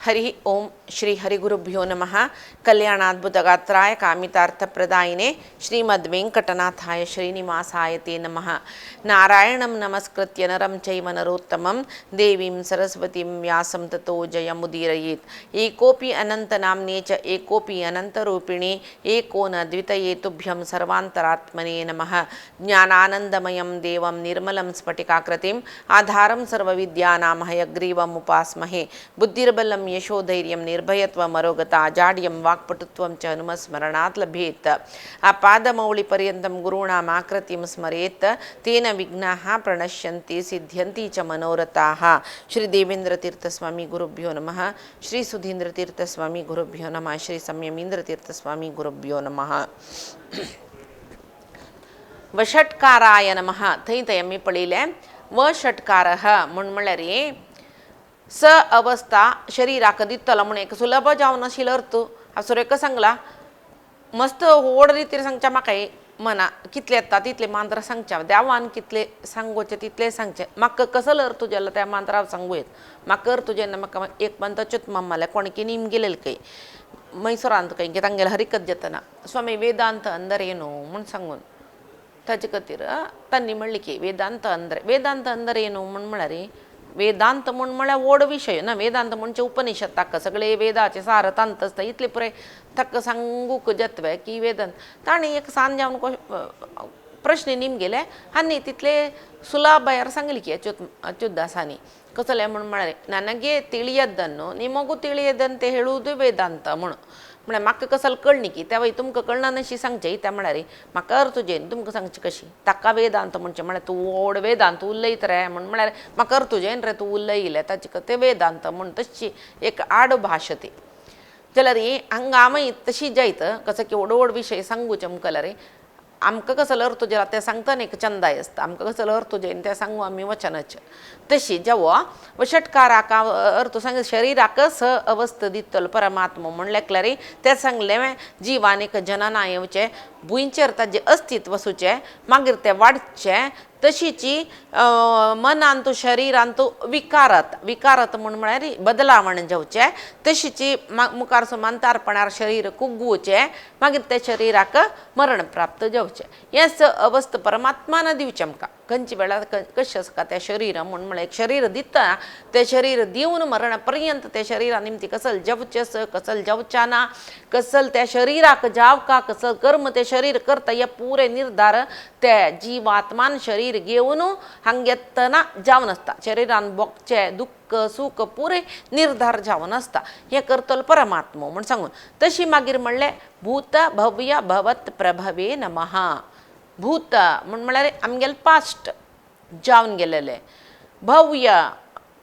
हरि ओम श्री हरिगुरुभ्यो नमः। कल्याणाद्भुतगात्राय कामितार्थप्रदायिने श्रीमद्वेंकटनाथाय श्रीनिवासाय ते नमः। नारायणं नमस्कृत्य नरं चैव नरोत्तमं देवीं सरस्वतीं व्यासं ततो जयमुदीरयेत्। एकोऽपि अनन्तनाम्ने च एकोऽपि अनन्तरूपिणे एको न द्वितये तुभ्यं सर्वान्तरात्मने नमः। ज्ञानानन्दमयं देवं निर्मलं स्फटिकाकृतिम् आधारं सर्वविद्यानां हयग्रीवम् उपास्महे। बुद्धिर्बलं यशोधैर्यं निर्भयत्वम् अरोगता जाड्यं वाक्पटुत्वं च हनुमस्मरणात् लभेत्। आपादमौलिपर्यन्तं गुरूणाम् आकृतिं स्मरेत् तेन विघ्नाः प्रणश्यन्ति सिद्ध्यन्ति च मनोरथाः। श्री देवेन्द्रतीर्थस्वामी गुरुभ्यो नमः। श्री सुधीन्द्रतीर्थस्वामी गुरुभ्यो नमः। श्री संयमीन्द्रतीर्थस्वामी गुरुभ्यो नमः। वषट्काराय नमः. थंय तयमी पळयले व षट्कारः म्हणल्यार स अवस्था शरीराक दितलो म्हणून एक सुलभ जावन आशिल्लो अर्थ हाचो एक सांगला. मस्त व्हड रितीन सांगच्या म्हाका मना कितले येता तितले मंत्र सांगच्या देवान कितले सांगोचे तितले सांगचे. म्हाका कसलो अर्थ तुजेलो त्या मंत्रा सांगू येत. म्हाका अर्थ जेन्ना म्हाका एक पंत च्युतमम्माले कोणकी निम गेलेले कೈ ಮೈಸೂರಾಂತ ಕೈಗೆ ತಂಗೆಲ್ಲ ಹರಿಕತ್ ಜತನ ಸ್ವಾಮಿ ವೇದಾಂತ ಅಂದರೆ ಏನು ಮುನ್ ಸಂಗುನ್ ತಜ ಕತ್ತಿರ ತನ್ನಿ ಮಳ್ಳಿಕೆ ವೇದಾಂತ ಅಂದರೆ ಏನು ಮುನ್ಮಳರಿ वेदांत म्हण म्हळ्यार व्हड विशय ना. वेदांत म्हणजे उपनिषद ताका सगळे वेदाचे सार तांत आसता इतले पुरे ताका सांगूक जत्वे की वेदांत ताणें एक सांज जावन प्रश्न निम गेले आनी तितले सुलभ भायर सांगली की ಅಚ್ಯುತದಾಸನಿ कसले म्हळ्यार ನನಗೆ ತಿಳಿಯದ್ದನ್ನು ನಿಮಗೂ ತಿಳಿಯದಂತೆ ಹೇಳುವುದು ವೇದಾಂತ म्हळ्यार म्हाका कसले कळनी की त्या तुमकां कळना नशी सांगचे त्या म्हळ्यार म्हाका अर्थ जेन तुमकां सांगचे कशी ताका वेदांत म्हणचे म्हळ्यार तूं व्हड वेदांत उलयत रे म्हळ्यार म्हाका अर्थ जेन रे तूं उलयले ताचे ते वेदांत म्हण तशी एक आड भाशा ती जाल्यार हांगा आमी तशी जायत कसं की व्हड व्हड विशय सांगूचे मुखार आमकां कसलो अर्थ जेला ते सांगतना एक चंदाय आसता. आमकां कसलो अर्थ जेन ते सांगू आमी वचनाचे तशी जेव्हा षटकाराक अर्थ सांग शरिराक स अवस्था दितलो परमात्मा म्हणल्यार ते सांगले जिवान एक जनना येवचे भुंयचेर ताजें अस्तित्व सुचे मागीर ते वाडचे तशीची मनांतू शरिरांतू विकारत म्हळ्यार बदलावण जावचे तशीची मुखार समांतरपणार शरीर कुग्गुवचे मागीर ते शरिराक मरण प्राप्त जावचे. हे स अवस्था परमात्मान दिवचे आमकां खंयच्या वेळार कशें आसता त्या शरीर म्हळ्यार एक शरीर दिता ते शरीर दिवन मरणा पर्यंत ते शरिरा निमती कसल जवचे कसल जवचा ना कसल त्या शरिराक जावका कसल कर्म ते शरीर करता हे पुरे निर्धार ते जीवात्मान शरीर घेवन हांगेतना जावन आसता. शरिरान भोगचे दुःख सुख पुरे निर्धार जावन आसता. हे करतलो परमात्मा म्हण सांगून तशी मागीर म्हणले भूत भव्य भवत प्रभवे नमः. भूत म्हळ्यार आमगेले पास्ट जावन गेलेले भव्य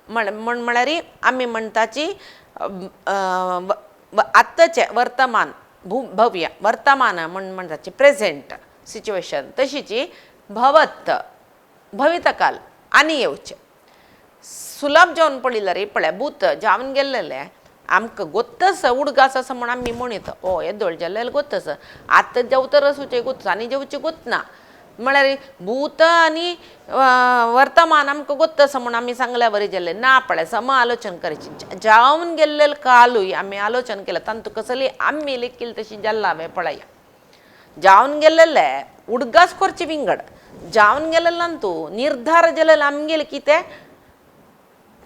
म्हळ्यार आमी म्हणटाची आत्ताचे वर्तमान भव्य वर्तमान म्हणटाची प्रेझेंट सिच्युएशन तशीची भवत भवितकाल आनी येवचे सुलभ जावन पडिल्ले रे पळय भूत जावन गेल्लेले आमकां गोत्तस उडगास असं म्हण आमी म्हणीत ओ येदोळ जाल्ले गोत्तस आतां जेवतर असूचे गोत्तस आनी जेवचे गोत ना म्हळ्यार भूत आनी वर्तमान आमकां गोत्तस म्हण आमी सांगल्या बरें जाल्लें ना पळय सम आलोचन करची जावन गेल्ले कालूय आमी आलोचन केलें तांतू कसली आमी लेखील तशी जाल्ला हांवें पळय जावन गेल्ले उडगास करचे विंगड जावन गेल्लांतू निर्धार जाल्ले आमगेले कितें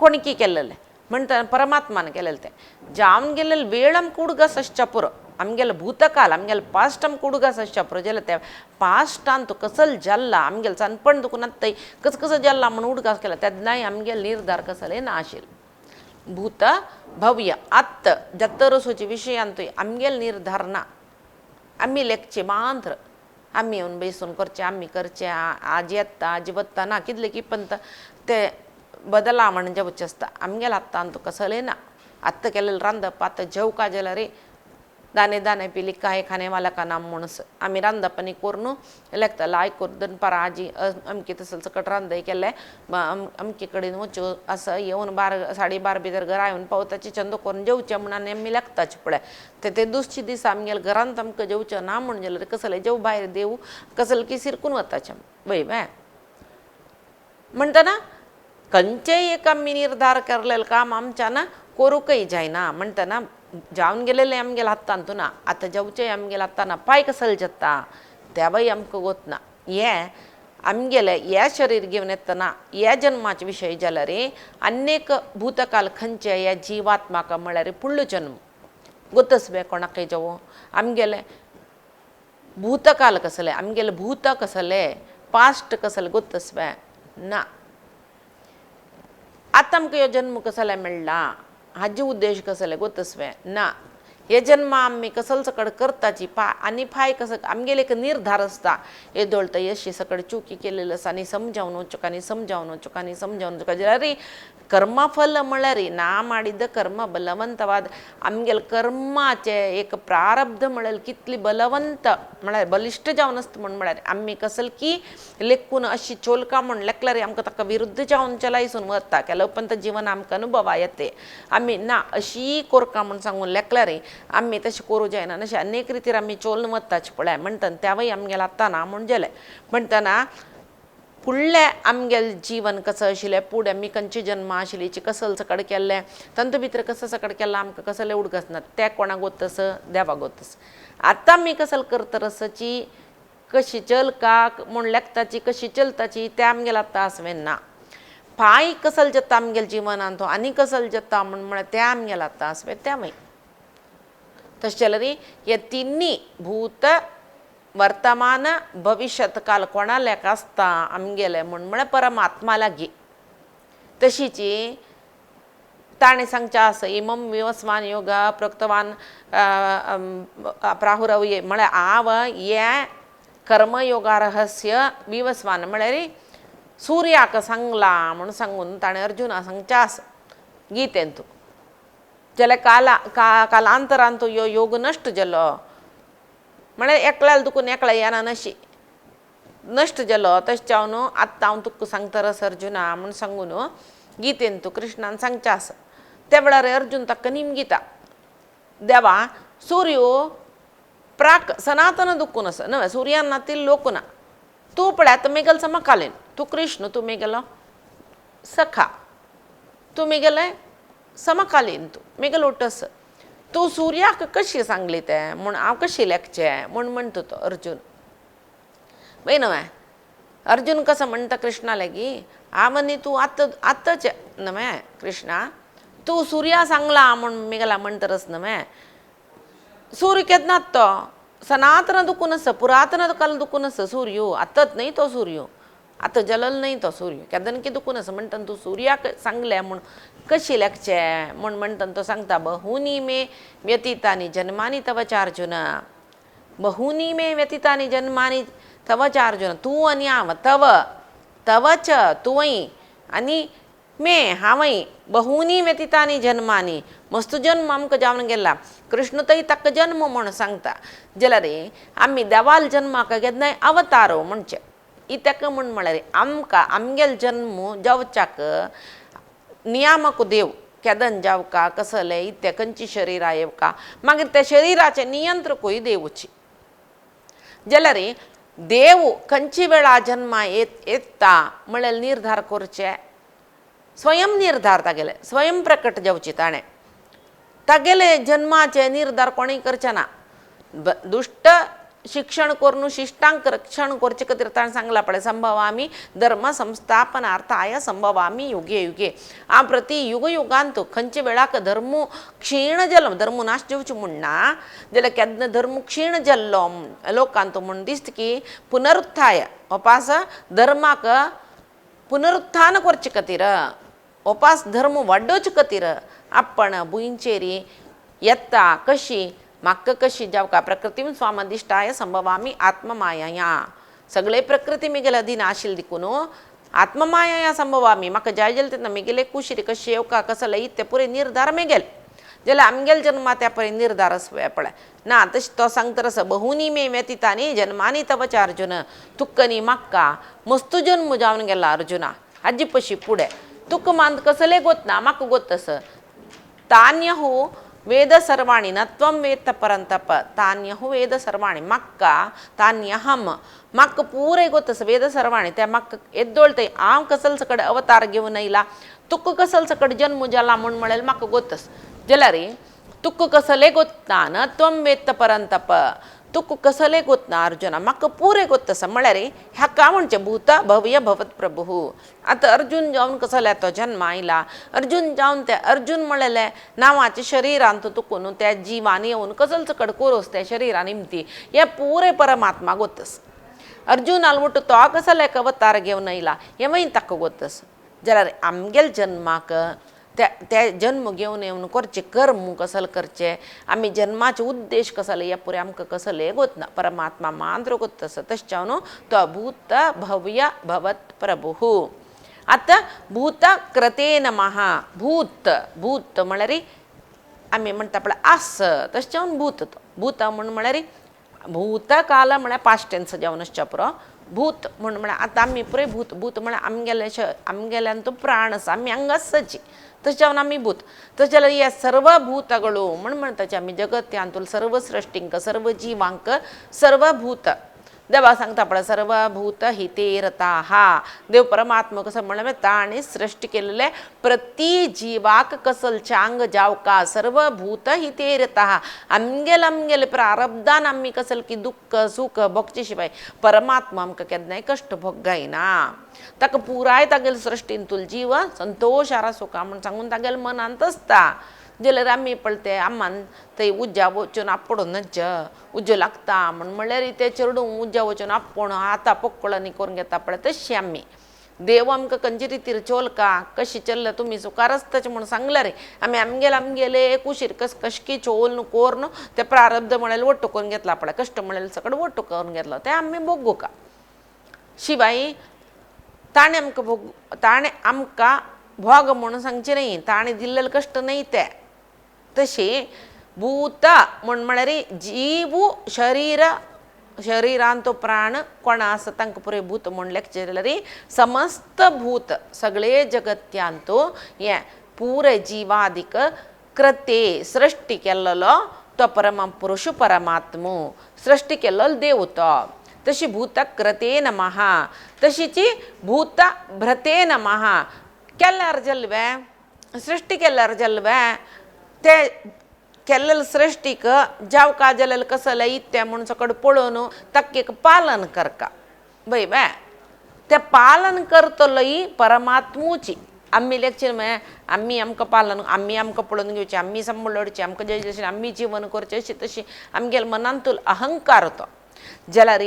कोणकी केल्लेले म्हणटा परमात्मान केलेले ते जावन गेल्ले वेळ आमकां उडगास आसच्या पुरो आमगेलो भूतकाल आमगेलो पास्ट आमकां उडगास आसच्या पुरो जाल्यार त्या पास्टान तो कसल जाल्ला आमगेलो सनपण दुखून आतां कसो जाल्ला म्हण उडगास केला तेन्नाय आमगेलो निर्धार कसले ना आशिल्लो. भूत भव्य आत्त जत्तरसूचे विशयांतूय आमगेलो निर्धार ना. आमी लेखचे मात्र आमी येवन बसून करचे आमी करचे आज येता आज वता ना कितले की पण ते बदलावण जावचे आसता. आमगेले आत्तां तो कसले ना आत्तां केलेले रांदप आतां जेवका जाल्यार दाने दाने पिली काय खाने वाला का नाम म्हणूस आमी रांदपानी करून लेखता लाय कर दनपार आजी अमकी तसल सकट रांदय केले अमके कडेन वच्यो असं येवन 12:30 भितर घरा येवन पावताची छंद करून जेवचे म्हणून आमी लेखताचे पळय ते दुसरे दीस आमगेले घरांत आमकां जेवचें ना म्हण जाल्यार कसले जेव भायर देव कसले की सिरकून वताचे वय म्हणटा ना खंयचेय एक आमी निर्धार केल्लें काम आमच्यान कोरू काही जायना म्हणताना जावन गेलेले आमगेला हत्तांतू ना आता जावचे आमगेला हत्ताना पाय कसल जत्ता त्यावय आमकां गोतना हे आमगेले हे शरीर घेवन येतना हे जन्माचे विशय जाला रे अनेक भूतकाल खंयचे हे जिवात्माक म्हळ्यार फुडलो जन्म गोतसबे कोणाकय जावो आमगेले भूतकाल कसले आमगेले भूत कसले पास्ट कसले गोतसबे ना आतां आमकां ह्यो जन्म कसले मेळ्ळा हाजे उद्देश कसले गोतसबे ना हे जन्म आमी कसल सकड करताची आनी फाय कसं आमगेले एक निर्धार असता हे दोळता यशी सकड चुकी केलेलं आसा आनी समजावन वचूक आनी समजावन वचूक आनी समजावन वचूक जाल्यार कर्मफल म्हळ्यार ना ಮಾಡಿದ कर्म बलवंतवाद आमगेले कर्माचे एक प्रारब्ध म्हळ्यार कितली बलवंत म्हळ्यार बलिश्ट जावन आसता म्हळ्यार आमी कसल की लेखून अशी चोलका म्हण लेखल्यार आमकां ताका विरुद्ध जावन चलायसून वता केलोपंत जीवन आमकां अनुभवा येते आमी ना अशी कोरका म्हण सांगून लेखल्यार आमी तशें करूं जायना अशें अनेक रितीर आमी चोलन वताचे पळय म्हणटना त्यावय आमगेलें आतां ना म्हण गेलें म्हणटना फुडलें आमगेलें जीवन कसं आशिल्लें फुडें आमी खंयची जन्मां आशिल्लीं कसल सकड केल्लें तांतू भितर कसं सकड केलां आमकां कसलें उडगस ना तें कोणाक गोतस देवाक गोतस आतां आमी कसल करता रसाची कशी चलका म्हूण लेखताची कशी चलताची तें आमगेलें आतां आसवें ना पांय कसल जाता आमगेल्या जिवनांत आनी कसल जाता म्हळ्यार तें आमगेलें आतां आसवें तें तशें जाल्यार हे तिनी भूत वर्तमान भविष्यत काल कोणा लेख आसता आमगेले म्हळ्यार परमात्मा लागी तशीची ताणें सांगचें आसा इमम विवस्वान योग प्रोक्तवान प्राहुरवये म्हळ्यार हांव हे कर्मयोगा रहस्य विवस्वान म्हळ्यार सूर्याक सांगला म्हूण सांगून ताणें अर्जुना सांगचें आसा गीतेंत जाल्यार कालांतरान तो योग नश्ट जालो म्हळ्यार एकल्याला दुखून एकल्या येना नशी नश्ट जालो तशें जावन आतां हांव तुका सांगता रस अर्जुना म्हूण सांगून गीतेन तूं कृष्णान सांगचें आसा त्या वेळार अर्जुन ताका निमगिता देवा सूर्यो प्राक सनातन दुखून आसा न्हय सूर्यान ना ती लोक ना तूं पळय मेगल समकालीन तूं कृष्ण तूं मेगलो सखा तूं मेगलें समकालीन तूं मेगल उटस तूं सूर्याक कशी सांगली तें म्हूण हांव कशी लेखचें म्हूण म्हणटा तो अर्जुन वय न्हय अर्जुन कसो म्हणटा कृष्णा लागीं हांव न्ही तूं आतांचे न्हय कृष्णा तूं सुर्या सांगला म्हूण मेगला म्हणटरस न्हय सूर्य केन्नात तो सनातन दुखून आसा पुरातन काल दुखून आसा सूर्यो आतांच न्हय तो सूर्यो आतां जलल न्हय तो सूर्य केदन की दुखून आसा म्हणटा तूं सुर्याक सांगलें म्हूण कशी लेखचें म्हूण म्हणटा तो सांगता बहूनी मे व्यतीतानी जन्मानी तव चार्जुन बहूनी मे व्यतीतानी जन्मानी तव चार्जुन तूं आनी हांव तव तवच तुवंय आनी मे हांवय बहूनी व्यतीतानी जन्मानी मस्त जन्म आमकां जावन गेला कृष्ण तय ताका जन्म म्हूण सांगता जाल्यार आमी देवाल जन्माक केन्नाय अवतारो म्हणचे इतका म्हूण म्हळ्यार आमकां आमगेलो जन्म जावच्याक नियामक देव केदन जावका कसले इत्या खंयची शरिरां येवका मागीर त्या शरिराचे नियंत्रकूय देवची जाल्यार देव खंयची वेळा जन्मा येता म्हळ्यार निर्धार करचे स्वयं निर्धार तागेले स्वयं प्रकट जावची ताणें तागेले जन्माचे निर्धार कोणीय करचे ना दुष्ट शिक्षण करून शिष्टांक रक्षण करचे खातीर ताणें सांगला पळय संभवामी धर्म संस्थापनार्थाय संभवामी युगे युगे हांव प्रति युग युगांत खंयचे वेळाक धर्म क्षीण जालो धर्म नाश जावचो म्हूण ना जाल्यार केन्ना धर्म क्षीण जाल्लो लोकांत म्हूण दिसता की पुनरुत्थाय उपास धर्माक पुनरुत्थान करचे खातीर उपास धर्म वाडोवचे खातीर आपण भुंयचेरी येता कशी म्हाका कशी जावका प्रकृतीम स्वामदिष्टाय संभवामी आत्ममाया सगळे प्रकृती मेगेले अधीन आशिल्ले देखून आत्ममाया संभवामी म्हाका जाय जालें तेन्ना मेगेले कुशीरी कशी येवका कसले इत्ते पुरे निर्धार मेगेल जाल्यार आमगेले जन्मा त्या पळय निर्धार आसवे पळय ना तशें तो सांगता आसा बहूनी मे व्यतीतानी जन्मानी तवच अर्जुन तुका न्ही म्हाका मस्त जन्म जावन गेला अर्जुना हाजी पशी फुडें तुका मात कसले गोत ना म्हाका गोत आसा तान्यहू वेद सर्वाणी न त्वं वेत्त परंतप तान्यहू वेद सर्वाणी म्हाका तान्यहम म्हाका पुरे गोत आसा वेद सर्वाणी ते म्हाका येद्दोळतय हांव कसल सकड अवतार घेवन येयला तुक्क कसल सकट जन्म जाला म्हण म्हळेल म्हाका गोतस जाल्यार तुक्क कसले गोत्ता न त्वम वेत्त परंतप तुक्क कसले गोतना अर्जुना म्हाका पुरे गोत्तस म्हळ्यार ह्याका म्हणचे भूत भव्य भवत प्रभू. आता अर्जुन जावन कसले तो जन्म आयला अर्जुन जावन ते अर्जुन म्हळेले नावाचे शरिरांत तुकून त्या जिवान येवन कसल सकट कोरोस त्या शरिरान इमती हे पुरे परमात्मा गोतस. अर्जुन आलमुट तो कसले अवतार घेवन येयला हे मागीर ताका गोतस. जाल्यार आमगेल जन्माक त्या जन्म घेवन येवन करचे कर्म कसल करचे आमी जन्माचे उद्देश कसले हे पुरे आमकां कसले गोतना परमात्मा मात्र गोतस. तशें तो भूत भव्य भवत प्रभू. आता भूत कृते नमः भूत भूत म्हळ्यार आमी म्हणटा पळय आस तशें भूत तो भूत म्हळ्यार भूतकाल म्हळ्यार पास्ट टेन्स जावन पुरो भूत म्हळ्यार आतां आमी पुरे भूत भूत म्हळ्यार आमगेल्यान तो प्राण आसा आमी हांगा सची तशें जावन आमी भूत. तशें जाल्यार हे सर्व भूतಗಳು म्हणटाचे आमी जगत्यांतूल सर्व सृश्टींक सर्व जिवांक सर्व भूत देवा सांगता पळय सर्व भूत हिते रताः देव परमात्मा कसं म्हणले ताणी सृष्टी केलेले प्रति जीवाक कसल चांग जावका सर्व भूत हिते रताः आमगेल प्रारब्धान आमी कसल की दुःख सुख भोगचे शिवाय परमात्मा आमकां केन्नाय कश्ट भोगायना. ताका पुराय तागेल सृश्टींतूल जीव संतोषारा सुखा म्हण सांगून तागेल मनांत आसता. जाल्यार आमी पळते आम्मान थंय उज्जा वचून आपणूच उज्जो लागता म्हळ्यार ते चेडूं उज्जा वचून आपूण आतां पोक्कळनी करून घेता पळय तशी आमी देव आमकां खंयचे रितीर चोलका कशी चल्ला तुमी सुखार आसताचे म्हूण सांगला रे आमी आमगेले कुशीर कशकी चोल कोर ते प्रारब्ध म्हळ्यार वट्टू करून घेतला पळय कश्ट म्हळ्यार सकट वट्टू करून घेतलो ते आमी भोगू का शिवाय ताणें आमकां भोग म्हणून सांगचे न्ही ताणें दिल्लेले कश्ट न्ही ते तशी भूत म्हळ्यार जीव शरिरान तो प्राण कोण आसा तांकां पुरे भूत म्हण लेखचे जाल्यार समस्त भूत सगळे जगत्यांतू हे पुरे जिवादीक कृते सृष्टी केल्लो तो परम पुरुष परमात्मो सृष्टी केल्लो देव तो. तशी भूत कृते नमः तशीची भूत भ्रते नमः केल्यार जल्वे सृष्टी केल्यार जल्वे ते केल्लेले सृष्टीक जावका जाल्यार कसले इत्ते म्हूण सकट पळोवन ताका पालन करका बय बे ते पालन करतलो ही परमात्मूची आमी लेखचे आमी आमकां पालन आमी आमकां पळोवन घेवचें आमी सांबाळचें आमकां जशें आमी जीवन करचें अशी तशी आमगेल मनांतूल अहंकार तो जाल्यार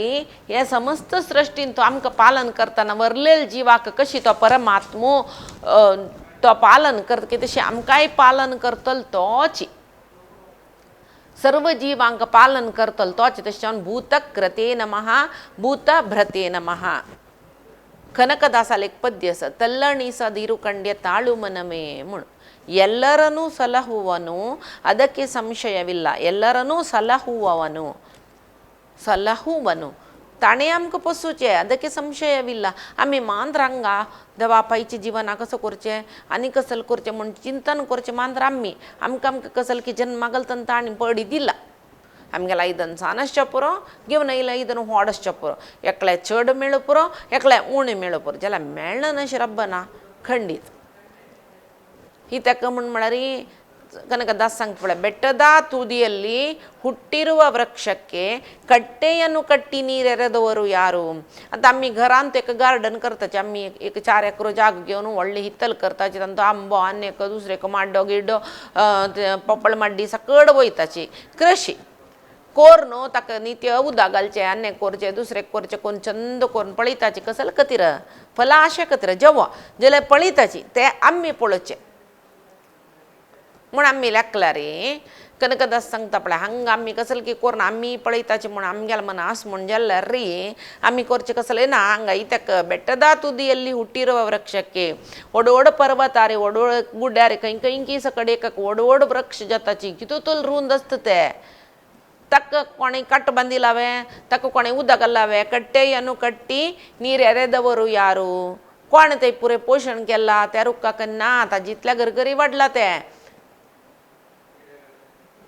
हे समस्त सृश्टीन तो आमकां पालन करतना वरलेल जिवाक कशी तो परमात्मो तो पालन करता तशी आमकांय पालन करतलो तोच सर्व जीवांक पालन करतलो तोच तशें भूत कृते नमः भूत भ्रते नमः. ಕನಕದಾಸಲ್ಲಿ एक ಪದ್ಯ ಸ ತಲ್ಲಣಿ ಸದಿರು ಕಂಡ್ಯ ತಾಳು ಮನಮೇ ಮುಣ್ ಎಲ್ಲರನ್ನೂ ಸಲಹುವನು ಅದಕ್ಕೆ ಸಂಶಯವಿಲ್ಲ ಎಲ್ಲರನ್ನೂ ಸಲಹುವನು ताणे आमकां पोसूचे ಅದಕ್ಕೆ संशयविಲ್ಲ आमी मांद्र हांगा देवा पायचे जिवना कसो करचें आनी कसल करचें म्हूण चिंतन करचें मांद्र आमकां कसल की जन्म घालतना ताणी पडी दिला आमगेला ಐದನ್ ಸಾನಶ್ಚ पुरो घेवन येयला ಐದನ್ ಹೊಡಶ್ಚ पुरो एकले चड मेळो पुरो एकले उणे मेळो पुरो जाल्यार मेळना अशें रब्बना खंडीत ही ताका म्हळ्यार ಕನಕದಾಸ ಸಂಕಪಳೆ ಬೆಟ್ಟದ ತುದಿಯಲ್ಲಿ ಹುಟ್ಟಿರುವ ವೃಕ್ಷಕ್ಕೆ ಕಟ್ಟೆಯನ್ನು ಕಟ್ಟಿ ನೀರೆರೆದವರು ಯಾರು आता आम्ही घरांत एक गार्डन करताचे आम्ही एक 4 एकर जागा घेवन व्हडली हितल करताची तांचो आंबो आनी एक दुसरे माड्डो गिड्डो पोपळ माड्डी सकड वयताची कृषी कोर न्हू ताका नित्य उदक घालचें आनी करचें दुसरें करचें कोण चंद करून पळयताची कसल खातीर फला आशे खातीर जेवो जाल्यार पळयताची ते आमी पळोवचें म्हूण आमी लेखला रे कनकदास सांगता पळय हांगा आमी कसल की कोरून आमी पळयताचे म्हूण आमगेले मन आस म्हूण जाल्यार रे आमी करचें कसलें ना हांगा इतक ಬೆಟ್ಟದ ತುದಿಯಲ್ಲಿ ಹುಟ್ಟಿರುವ ವೃಕ್ಷಕ್ಕೆ ಓಡೋಡ पर्वतारे ಓಡೋಡ गुड्यारे खंय सकड एक ಓಡೋಡ वृक्ष जाताची कितूल रुंद आसता ते ताका कोणी कट्ट बांदिलावे ताका कोणी उदक घालावे कट्टेಯನ್ನು कट्टी ನೀರು ಎರೆದವರು ಯಾರು कोण ते पुरे पोषण केला त्या रुखाक ना आता जितल्या गरगरी वाडला ते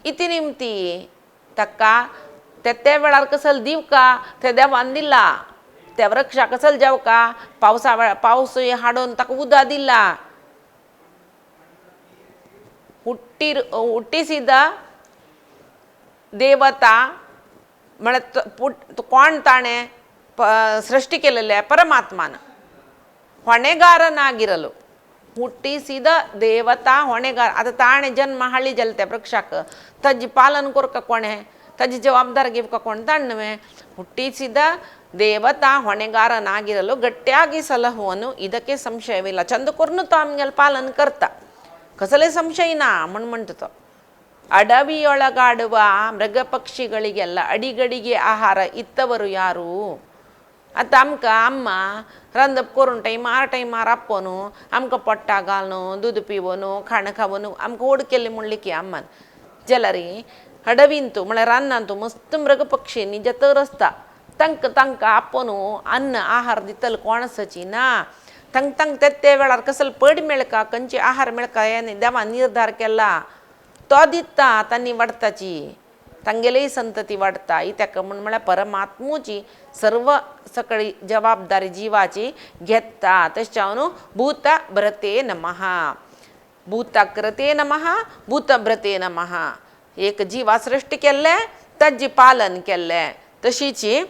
इति निमती ताका ते वेळार कसल दिवका ते देवान दिला त्या वृक्षा कसल जावका पावस हाडून ताका उदक दिला हुट्टिसिद देवता म्हळ्यार कोण ताणें सृष्टी केलेले परमात्मान ಹೊಣೆಗಾರನಾಗಿರಲು ಹುಟ್ಟಿಸಿದ ದೇವತಾ ಹೊಣೆಗಾರ आता ताणे जन्म हाळी जलते वृक्षाक ताजी पालन कोरका कोणे ताजी जबाबदार घेवका कोण ताणवे ಹುಟ್ಟಿಸಿದ ದೇವತಾ ಹೊಣೆಗಾರನಾಗಿರಲು ಗಟ್ಟಿಯಾಗಿ ಸಲಹುವನು ಇದಕ್ಕೆ ಸಂಶಯವಿಲ್ಲ ಚಂದಕೊರ್ನು तो आमगेल पालन करता कसले संशय ना म्हणतो तो ಅಡವಿಯೊಳಗಾಡುವ ಮೃಗ ಪಕ್ಷಿಗಳಿಗೆಲ್ಲ ಅಡಿಗಡಿಗೆ ಆಹಾರ ಇತ್ತವರು ಯಾರು आता आमकां अम्मा रांदप करून टायमार आपोनू आमकां पोट्टा घालनू दूद पिवोनू खाणां खावनू आमकां ओड केल्ली म्हणली की अम्मान जाल्यार अडवींतू म्हळ्यार रानांतू मस्त मृग पक्षींनी जतर आसता तांकां आपोनू अन्न आहार दितले कोण आसची ना तांकां ते वेळार कसले पड मेळका खंयचे आहार मेळका हें देवान निर्धार केला तो दिता तांणी वाडताची तांगेली संतती वाडता ही ताका म्हळ्यार परमात्मूची सर्व सकळी जबाबदारी जिवाची घेता तशें भूत भ्रते नमः भूतकृते नमः भूतभ्रते नमः एक जिवा सृष्टी केल्ले ताजी पालन केल्ले तशीची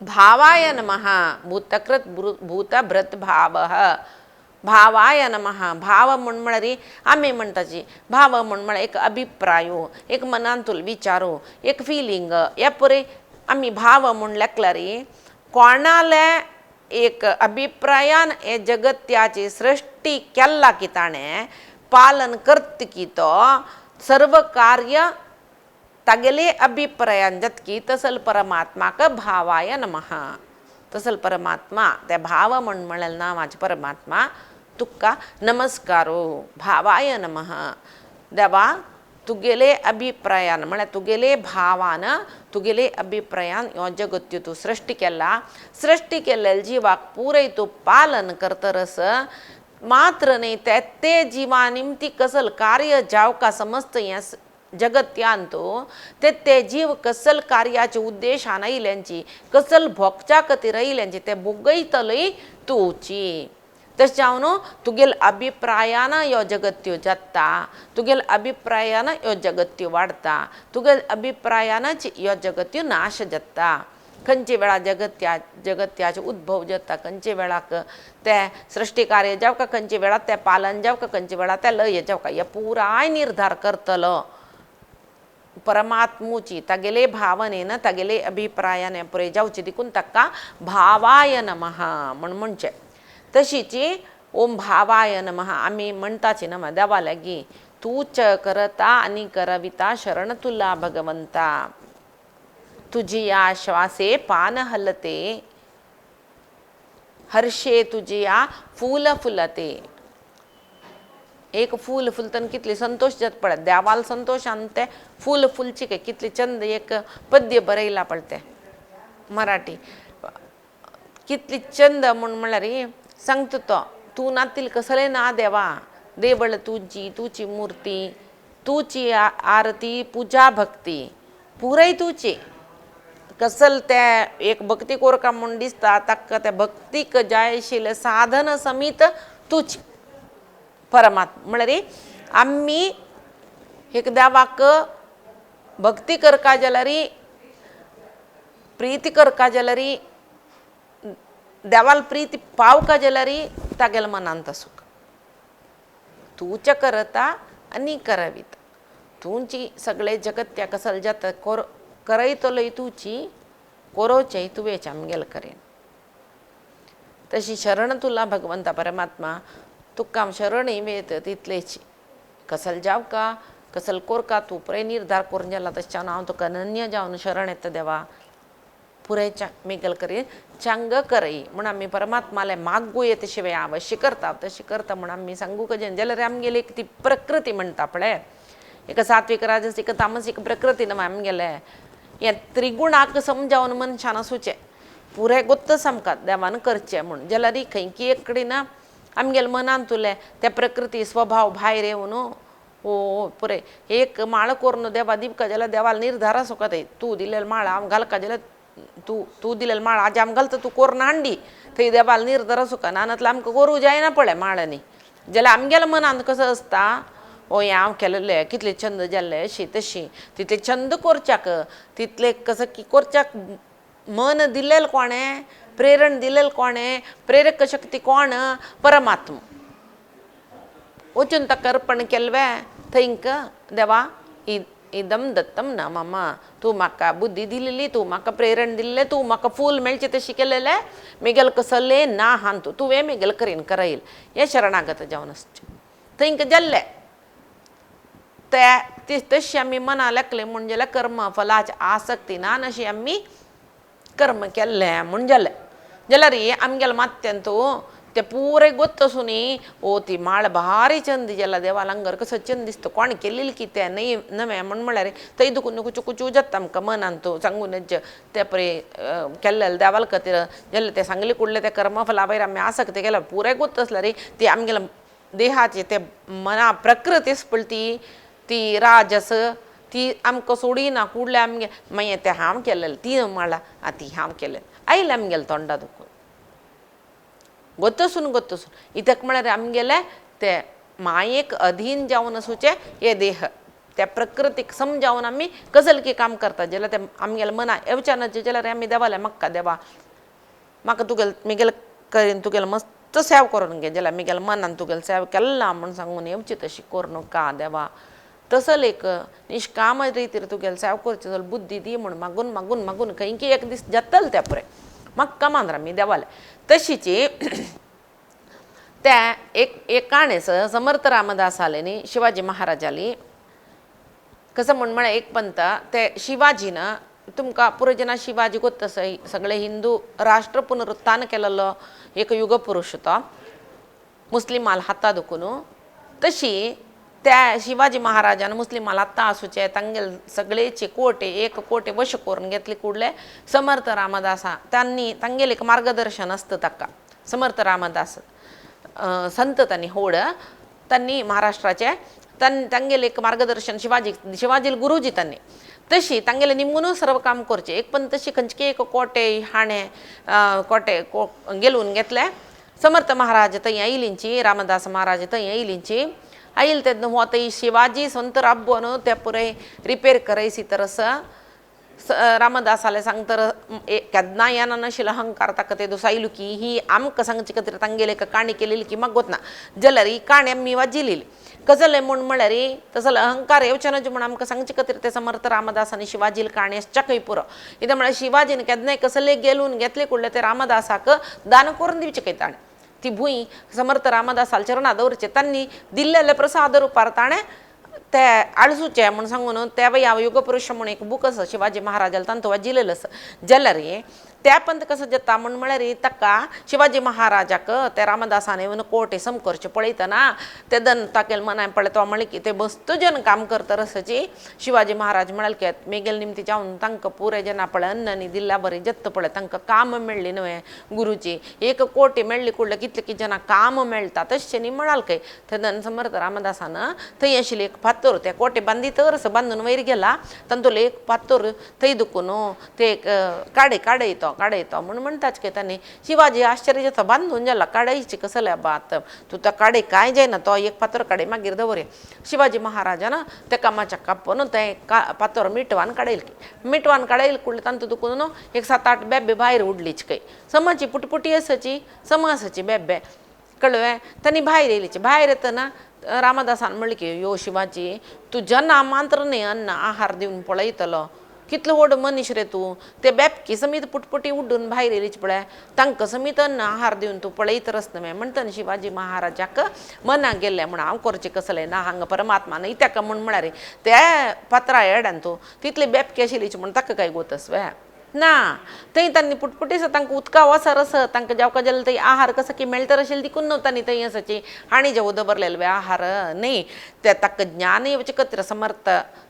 भावाय नमः भूतकृत भूतभ्रत भावः भावाय नमः भाव म्हळ्यार आमी म्हणटाची भाव म्हळ्यार एक अभिप्रायो एक मनांतूल विचारो एक फिलींग ह्या परी आमी भाव म्हूण लेखल्यार कोणाले एक अभिप्रायान हे जगत्याची सृष्टी केला की ताणें पालन करता की तो सर्व कार्य तागेले अभिप्रायान जातकी तसल परमात्माक भावाय नमः तसल परमात्मा ते भाव म्हळ्यार नांवाचे परमात्मा तुका नमस्कारो भावाय नमः देवा तुगेले अभिप्रायान म्हळ्यार तुगेले भावान तुगेले अभिप्रायान हो जगत्य तूं सृष्टी केला सृष्टी केल्लेल्या जिवाक पुरय तूं पालन करतरस मात्र न्ही ते जिवा निमती कसल कार्य जावका समस्त हें जगत्यान ते जीव कसल कार्याचे उद्देशान आयल्यांची कसल भोगच्या खातीर आयल्यांची ते भोगयतलय तूंची तशें जावन तुगेल अभिप्रायान ह्यो जगत्यो जाता तुगेल अभिप्रायान ह्यो जगत्यो वाडता तुगेल अभिप्रायानच ह्यो जगत्यो नाश जाता खंयचे वेळार जगत्याचे उद्भव जाता खंयचे वेळाक ते सृष्टी कार्य जावका खंयचे वेळार ते पालन जावका खंयचे वेळार ते लय जावका हे पुराय निर्धार करतलो परमात्मूची तागेले भावनेन तागेले अभिप्रायान पुरय जावची देखून ताका भावाय नमः म्हणचे तशीची ओम भावाय नमः आमी म्हणटाची नमः देवा लागी तूच करता आनी करविता शरण तुला भगवंता तुझी या श्वासे पान हलते हर्षे तुझी या फूल फुलते एक फूल फुलतन कितली संतोष जात पळय देवाल संतोष आनी ते फूल फुलची काय कितली चंद एक पद्य बरयला पळते मराठी कितली चंद म्हळ्यार सांगता तो तूं नातील कसले ना देवा देवळ तुची मूर्ती तुची आरती पूजा भक्ती पुरय तुची कसल ते एक भक्ती कोरका म्हूण दिसता ताका त्या भक्तीक जाय आशिल्लें साधन समीत तुची परमात्मा म्हळ्यार आमी एक देवाक भक्ती करता जाल्यार प्रीती करता जाल्यार देवाल प्रीती पावका जाल्यार तागेल्या मनांत सुख तूच करता आनी करविता तुमची सगळे जगत्या कसल जाता करयतलोय तुची कोरोवचेय तुवेच आमगेल करेन तशी शरण तुला भगवंता परमात्मा तुका शरणय वेत तितलेच कसल जावका कसल कोरका तूं पुराय निर्धार करून जाला तशें हांव तुका अनन्य जावन शरण येता देवा पुराय मेगल करीन चांग करय म्हूण आमी परमात्माले मागू येता शिवाय अवश्य करता तशें करता म्हूण आमी सांगू कजेन जाल्यार आमगेली एक ती प्रकृती म्हणटा पळय एक सात्विक राजस एक तामसीक प्रकृती न्हू आमगेले हे त्रिगुणाक समजावन मनशान आसूचें पुराय गोत्त सामकां देवान करचें म्हूण जाल्यार खंयकी एक कडेन आमगेले मनान तुले त्या प्रकृती स्वभाव भायर येवन ओ पुराय एक माळ करून देवा दिवका जाल्यार देवाल निर्धार आसूं कथय तूं दिलेलो माळ हांव घालका जाल्यार तूं दिलेलो माळ आज आम घालता तूं कोरून हांडी थंय देवाल निर्धार आसूं का नानतले आमकां करूं जायना पळय माळांनी जाल्यार आमगेल्या मनांत कसो आसता ओ हांव केलेलें कितले छंद जाल्ले अशी तशी तितले छंद करच्याक तितले कसं की करच्याक मन दिलेलं कोणें प्रेरण दिलेलं कोणें प्रेरक शक्ती कोण परमात्मा वचून ताका अर्पण केलें थंयक देवा इदम दत्तम न मम तूं म्हाका बुद्धी दिलेली तूं म्हाका प्रेरण दिल्लें तूं म्हाका फूल मेळचें तशें केलेलें मेगेल कसलें ना हान तूं तुवें मेगेल करीन करईल हें शरणागत जावन आसचें थंयक जाल्लें ते तशी आमी मना लेखलें म्हण जाल्यार कर्म फलाची आसक्ती ना अशी आमी कर्म केल्लें म्हण जालें जाल्यार आमगेल्या मात्यान तूं ते पुरे गोत्त सुनी ओ ती माळ भारी चंद जाला देवा लंगर कसो चंद दिसता कोण केलेली की ते नाही नवे म्हण म्हळ्यार थंय दुखून कुचू कुचू जाता आमकां मनान तूं सांगूनच ते परे केल्लें देवाल खातीर जाल्यार ते सांगले कुडले ते कर्मफला भायर आमी आसक्त केल्या पुरे गोत्त आसल्यार ती आमगेल्या देहाची ते मना प्रकृती आसा पळय ती राजस ती आमकां सोडिना कुडले आमगे मागीर ते हांव केलेलें ती माळा ती हांव केलें आयलें आमगेलें तोंडा दुखून गोत्तसून इतक म्हळ्यार आमगेले ते मायेक अधीन जावन आसूचे हे देह त्या प्रकृतीक समजावन आमी कसलकी काम करता जाल्यार ते आमगेले मना येवच्यानाचे जाल्यार आमी देवाले म्हाका देवा म्हाका तुगेल मिगेल करीन तुगेले मस्त सेव करून घे जाल्यार मिगेल मनान तुगेले सेव केला म्हण सांगून येवची तशी करूं का देवा तसल एक निश्काम रितीर तुगेले सेव करचे जाल्यार बुद्धी दी म्हण मागून मागून मागून खंय की एक दीस जातले ते पुरे म्हाका मांद्रा मी देवाले तशीची त्या एक काणेस समर्थ रामदास आले न्ही शिवाजी महाराजाली कसं म्हण एक पंत ते शिवाजीन तुमकां पुरोजना शिवाजी गोत्त सगळे हिंदू राष्ट्र पुनरुत्थान केलेलो एक युग पुरुष तो मुस्लिमाल हाता दुखून तशी त्या शिवाजी महाराजान मुस्लिमाल हाता आसूचे तांगेल सगळेचे कोटे एक कोटे वश करून घेतले कुडले समर्थ रामदासा त्यांनी तांगेल एक मार्गदर्शन असतं ताका समर्थ रामदास संत त्यांनी होड त्यांनी महाराष्ट्राचे तांगेल एक मार्गदर्शन शिवाजी गुरुजी त्यांनी तशी तांगेले निमून सर्व काम करचे एक पण तशी खंयची एक कोटे हाणे कोटे गेलून घेतले समर्थ महाराज थंय आयलींची रामदास महाराज थंय आयलींची आयल ते होता शिवाजी संत राबोन ते पुरे रिपेर करयसी तरस रामदासाले सांगतर केन्ना येना नाशिल्लो अहंकार ताका ते दुसायलो की ही आमकां सांगचे खातीर तांगेले एक काणी केलेली की म्हाका गोतना जाल्यार ही काणी आमी वाजिलेली कसले म्हण म्हळ्यार तसले अहंकार येवचे नजे म्हण आमकां सांगचे खातीर ते समर्थ रामदासानी शिवाजी काणी आसच्याकय पुरो कित्याक म्हळ्यार शिवाजीन केन्नाय कसले गेलून घेतले कुडले ते रामदासाक दान करून दिवचे काय ताणें ती भूंय समर्थ रामदासाल चरणा दवरचे तांणी दिल्लेले प्रसाद रुपार ताणें ते आळसूचे म्हण सांगून ते ह्या युगपुरुष म्हणून एक बूक आसा शिवाजी महाराजाल तांतो वाजिल्लेलो आसा जाल्यार त्या पंत कसो जाता म्हण म्हळ्यार ताका शिवाजी महाराजाक ते रामदासान येवन कोर्ट सम करचे पळयतना ते दन ताकेल मनान पळय तो म्हणले की ते बस्त जन काम करता रसाची शिवाजी महाराज म्हणाल की मेगेल निमती जावन तांकां पुरे जना पळय अन्नानी दिल्ल्या बरी जत्त पळय तांकां काम मेळ्ळी न्हय गुरुची एक कोटी मेळ्ळी कुडले कितले की जना काम मेळटा तशें न्ही म्हणाल काय ते दन समर्थ रामदासान थंय आशिल्ली एक फातर ते कोटे बांदी तर बांदून वयर गेला तांतूंतलो एक फातर थंय दुखून ते काडयतो म्हणून म्हणटाच की तांणी शिवाजी आश्चर्य जाता बांदून जाला काडयची कसले बात तूं तो काडय कांय जायना तो एक फातर काडय मागीर दवरे शिवाजी महाराजान ते कामाच्या कापून ते फातर मिटवान काडयले कुडले तांतूं दुखून एक 7-8 बेबे भायर उडलीच खंय समाची पुटपुटी आसाची समासाची बेबे कळ्ळें तांणी भायर येयलीची भायर येतना रामदासान म्हणलें की यो शिवाजी तुज्या नामांतर न्ही अन्न आहार दिवन पळयतलो कितलो व्हड मनीस रे तूं ते बेबकी समीत पुटपुटी उड्डून भायर येयलीच पळय तांकां समीत अन्न आहार दिवन तूं पळयतरस न्हय म्हणटना शिवाजी महाराजाक मनाक गेल्लें म्हण हांव करचें कसलें ना हांगा परमात्मा न्हय ताका म्हण म्हळ्यार ते पात्रा येड्यान तूं तितली बेबकी आशिल्लीच म्हण ताका काय गोतस वे ना थंय तांणी पुटपुटी आसा तांकां उदका वसर आसा तांकां जेवका जाल्यार थंय आहार कसो की मेळतर आशिल्ली देखून न्हू तांणी थंय आसाची हाणी जे उदक भरलेले आहार न्ही ते ताका ज्ञान येवचे खातीर समर्थ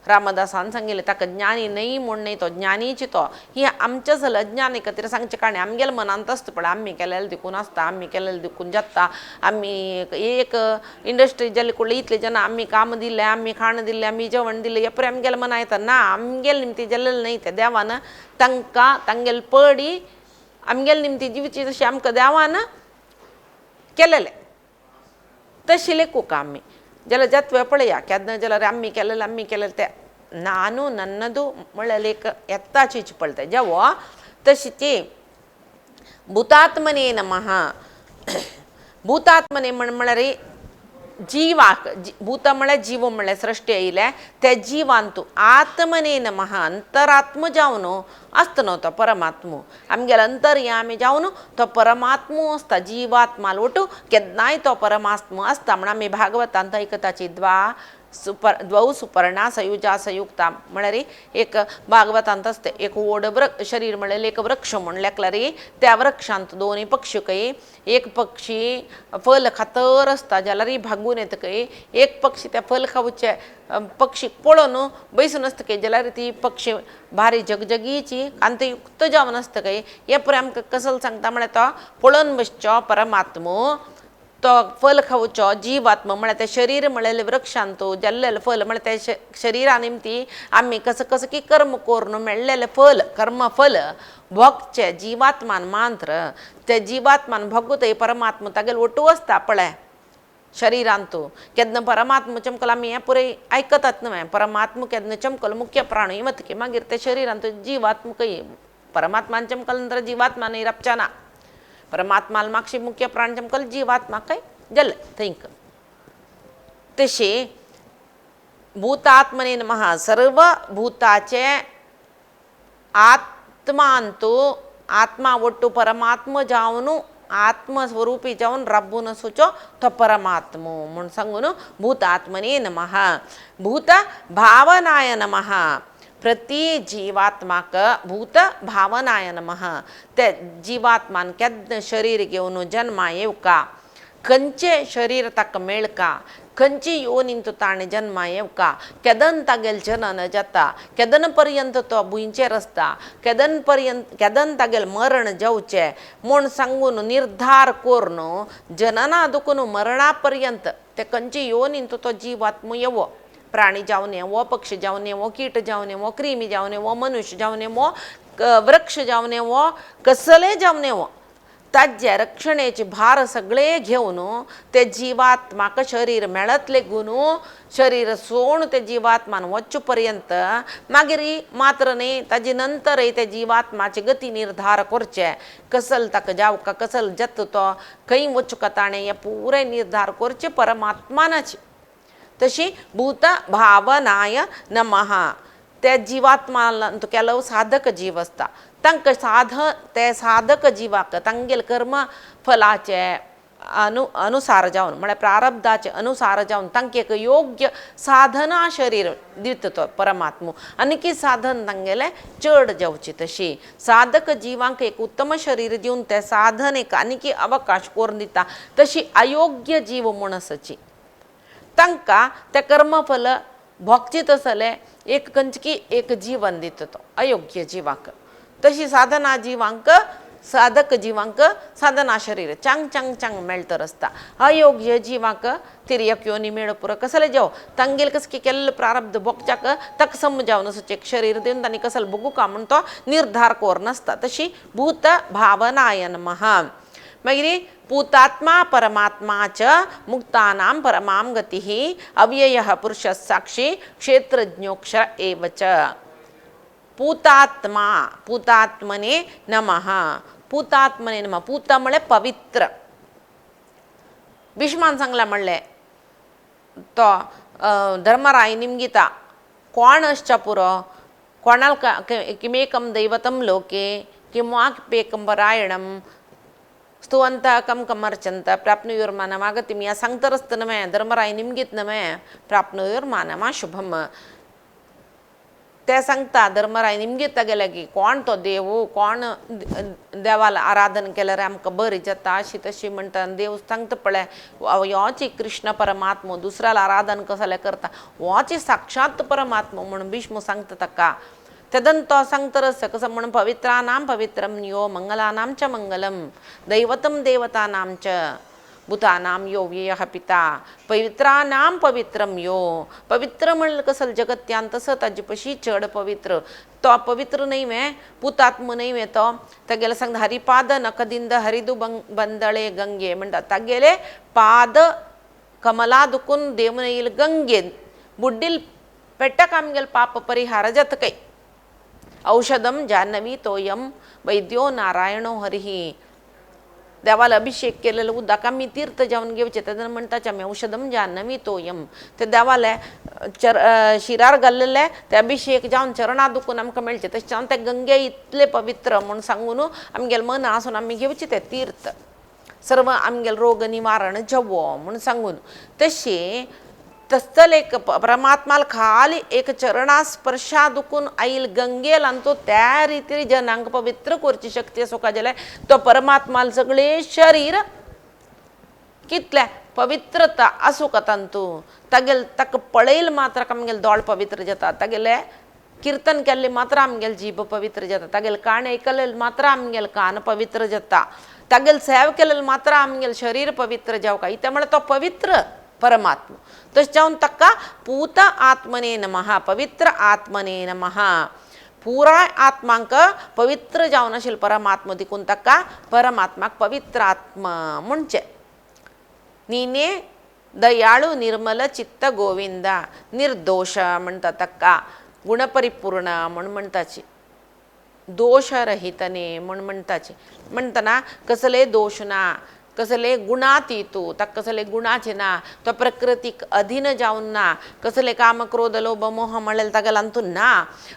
रामदासान सांगिल्लें ताका ज्ञानी न्हय म्हूण न्हय तो ज्ञानीची तो ही आमच्या जाल्यार अज्ञानी खातीर सांगचे काणी आमगेल्या मनांत आसता पळय आमी केलेले देखून आसता आमी केलेले देखून जाता आमी एक इंडस्ट्री जाली कुडले इतले जना आमी काम दिलें आमी खाण दिलें आमी जेवण दिलें हे पळय आमगेल्या मना येता ना आमगेले निमती जाल्लेले न्हय ते देवान तांकां तांगेले पडी आमगेले निमती जिवची तशी आमकां देवान केलेले तशी लेखूक आमी जल जत्व पळया केदन जल आम्ही केलेलं ते ನಾನು ನನ್ನದು ಮಳಲೇಕ ಎತ್ತಾಚೀಚಿ ಪಳ್ತೆ ಜವ तशी भूतात्मने नमः भूतात्मने म्हणरे जीवाक भूत म्हळे जीव म्हळे सृष्टी येयले ते जीवांतू आत्मने नमः अंतरात्म जावन असतनो तो परमात्मो आमगेल अंतर्यामी जावन तो परमात्मो असता जीवात्मा लोटू केदनाय तो परमात्मो असता म्हण आमी भागवतांत ऐकताची द्वौ सुपर्णा संयुजा संयुक्ता म्हळ्यार एक भागवतांत असते एक ओड शरीर म्हळ्यार एक वृक्ष म्हणल्याक रे त्या वृक्षांत दोन्ही पक्षी काही एक पक्षी फल खातर असता जाल्यार भागून येता काही एक पक्षी त्या फल खावचे पक्षी पळोवन बैसून आसता काही जाल्यार ती पक्षी भारी जगजगीची कांतयुक्त जावन आसता काही हे पळय आमकां कसल सांगता म्हळ्यार तो पळोवन बसचो परमात्मो तो फल खावचो जीवात्मा म्हळ्यार ते शरीर म्हळ्यार वृक्षांत जाल्लेलें फल म्हळ्यार ते शरिरा निमती आमी कसं की कर्म करून मेळ्ळेलें फल कर्म फल भोगचे जीवात्मान मात्र ते जीवात्मान भोगूतय परमात्मा तागेल ओटू आसता पळय शरिरांतू केदना परमात्मा चमकल आमी हें पुरे आयकतात न्हय परमात्मा केदना चमकल मुख्य प्राण वतकी मागीर ते शरिरांत जीवात्मा खंय परमात्मान चमकल नंतर जीवात्मा न्हय रपचना परमात्माला मागशी मुख्य प्राण चमकल जीवात्मा काय जल थंक तशे भूतात्मने नमः सर्व भूताचे आत्मांतू आत्मा ಒಟ್ಟು परमात्मा जावन आत्मस्वरूपी जावन रब्बून सुचो तो परमात्मो म्हण सांगून भूतात्मने नमः भूत भावनाय नमः प्रति जीवात्माक भूत भावनाय नमः ते जीवात्मान केदन शरीर घेवन जन्मा येवका खंयचे शरीर ताका मेळका खंयची योनींतू ताणें जन्मा येवका केदन तागेल जनन जाता केदन पर्यंत तो भुंयचेर आसता केदन तागेल मरण जावचें म्हूण सांगून निर्धार करून जनना दुखून मरणा पर्यंत ते खंयची योनींतू तो जीवात्मो येवो प्राणी जावन येवो पक्षी जावन येवो कीट जावन येवो क्रिमी जावन येवो मनुष्य जावन येवो वृक्ष जावन येवो कसले जावन येवो ताजे रक्षणेचे भार सगळे घेवन ते जीवात्माक शरीर मेळत लेगून शरीर सोडून ते जीवात्मान वच्चे पर्यंत मागीर मात्र न्ही ताजे नंतरय ते जीवात्माची गती निर्धार करचे कसल ताका जावका कसल जत तो खंय वचूं ताणें हे पुरे निर्धार करचे परमात्मानाचे तशी भूत भावनाय नमः ते जीवात्माला केलो साधक जीव आसता तांकां ते साधक जिवाक तांगेल कर्म फलाचे अनुसार जावन म्हळ्यार प्रारब्धाचे अनुसार जावन तांकां एक योग्य साधना शरीर दिता तो परमात्मो आनी साधन तांगेलें चड जावची तशी साधक जिवांक एक उत्तम शरीर दिवन ते साधनेक आनी अवकाश करून दिता तशी अयोग्य जीव म्हूण आसची तांकां ते कर्मफल भोगचे तसले एक खंयची एक जीवन दिता तो अयोग्य जिवाक तशी साधना जिवांक साधक जिवांक साधना शरीर चांग चांग चांग मेळतर आसता अयोग्य जिवांक तिर्यक योनी मेळ पुरो कसले जाव तांगेल कसं केल्ले प्रारब्ध भोगच्याक ताका सम जावन असोच एक शरीर दिवन तांणी कसल भोगू का म्हण तो निर्धार करून आसता तशी भूत भावनाय नमः मागीर भूतात्मा परमात्मा च मुक्तानां परमां गतिः अव्ययः पुरुषः साक्षी क्षेत्रज्ञोक्षर एव च पूतात्मा पूतात्मने नमः पूतात्मने नमः पूत म्हळ्यार पवित्र भीष्मान सांगला म्हणले तो धर्मराय निमगिता कोण असचा पुरो कोणाल किमेकं दैवतं लोके किंवाप्येकं परायणं स्तुवंत कम कमर्चंत प्राप्नुयुर्मानमागतिं या सांगतरस्त नमे धर्मराय निमगीत नमे प्राप्नुयुर्मानमा शुभम ते सांगता धर्मराय निमगीत गेले की कोण तो देव कोण देवाला आराधन केल्यार आमकां बरी जाता अशी तशी म्हणटा देव सांगता पळय होची कृष्ण परमात्मा दुसऱ्याला आराधन कसले करता होची साक्षात परमात्मा म्हणून भीष्म सांगता ताका तदन तो सांगतरस कसं म्हणून पवित्रानां पवित्रं यो मंगलानां च मंगलम दैवतं देवतानां च भूतानां यो व्ययः पिता पवित्रानां पवित्रं यो पवित्र म्हणलं कसं जगत्यान तसं ताजेपशी चड पवित्र तो पवित्र नाही वे पुतात्म नाही वे तो तागेले सांगता हरिपाद नकदिंद हरिदु बंदळे गंगे म्हणटा तागेले पाद कमला दुखून देवन येईल गंगेन बुड्डील पेट्टक आमगेल पाप परिहार जतकै औषधम जान्हवी तोयम वैद्यो नारायणो हरिही देवाला अभिषेक केलेलं उदक आम्ही तीर्थ जाऊन घेवचे त्यानं म्हणतात आम्ही औषधम जान्हवी तोयम ते देवाला शिरार घाल्लेले ते अभिषेक जावन चरणा दुखून आमकां मेळचे तशें ते गंगे इतले पवित्र म्हणून सांगून आमगेल मन आसून आमी घेवचे ते तीर्थ सर्व आमगेल रोग निवारण जवो म्हणून सांगून तशी तस्तल एक परमात्माला खाली एक चरणा स्पर्शा दुखून आईल गंगेल अंतू त्या रीती जनांक पवित्र करची शक्ती असो का जाल्यार तो परमात्माला सगळे शरीर कितले पवित्रता असो का तंतू तागेल ताका पळयल मात्र आमगेल दोळ पवित्र जाता तागेले कीर्तन केल्ले मात्र आमगेल जीभ पवित्र जाता तागेल कान आयकलेले मात्र आमगेल कान पवित्र जाता तागेल सेव केलेले मात्र आमगेल शरीर पवित्र जावका इते म्हळ्यार तो पवित्र परमात्मा तशें जावन ताका पूत आत्मने नमः पवित्र आत्मने नमः पुराय आत्मांक पवित्र जावन आशिल्लो परमात्मा देखून ताका परमात्माक पवित्र आत्मा म्हणचे नीने दयाळू निर्मल चित्त गोविंदा निर्दोष म्हणटा ताका गुणपरिपूर्ण म्हणून म्हणटाची दोषरहितने म्हणून म्हणटाची म्हणटना कसले दोष ना कसले गुणातीतू ताका कसले गुणाचे ना तो प्रकृतीक अधीन जावन ना कसले काम क्रोध लोभ मोह म्हणलेले तागेले अंतू ना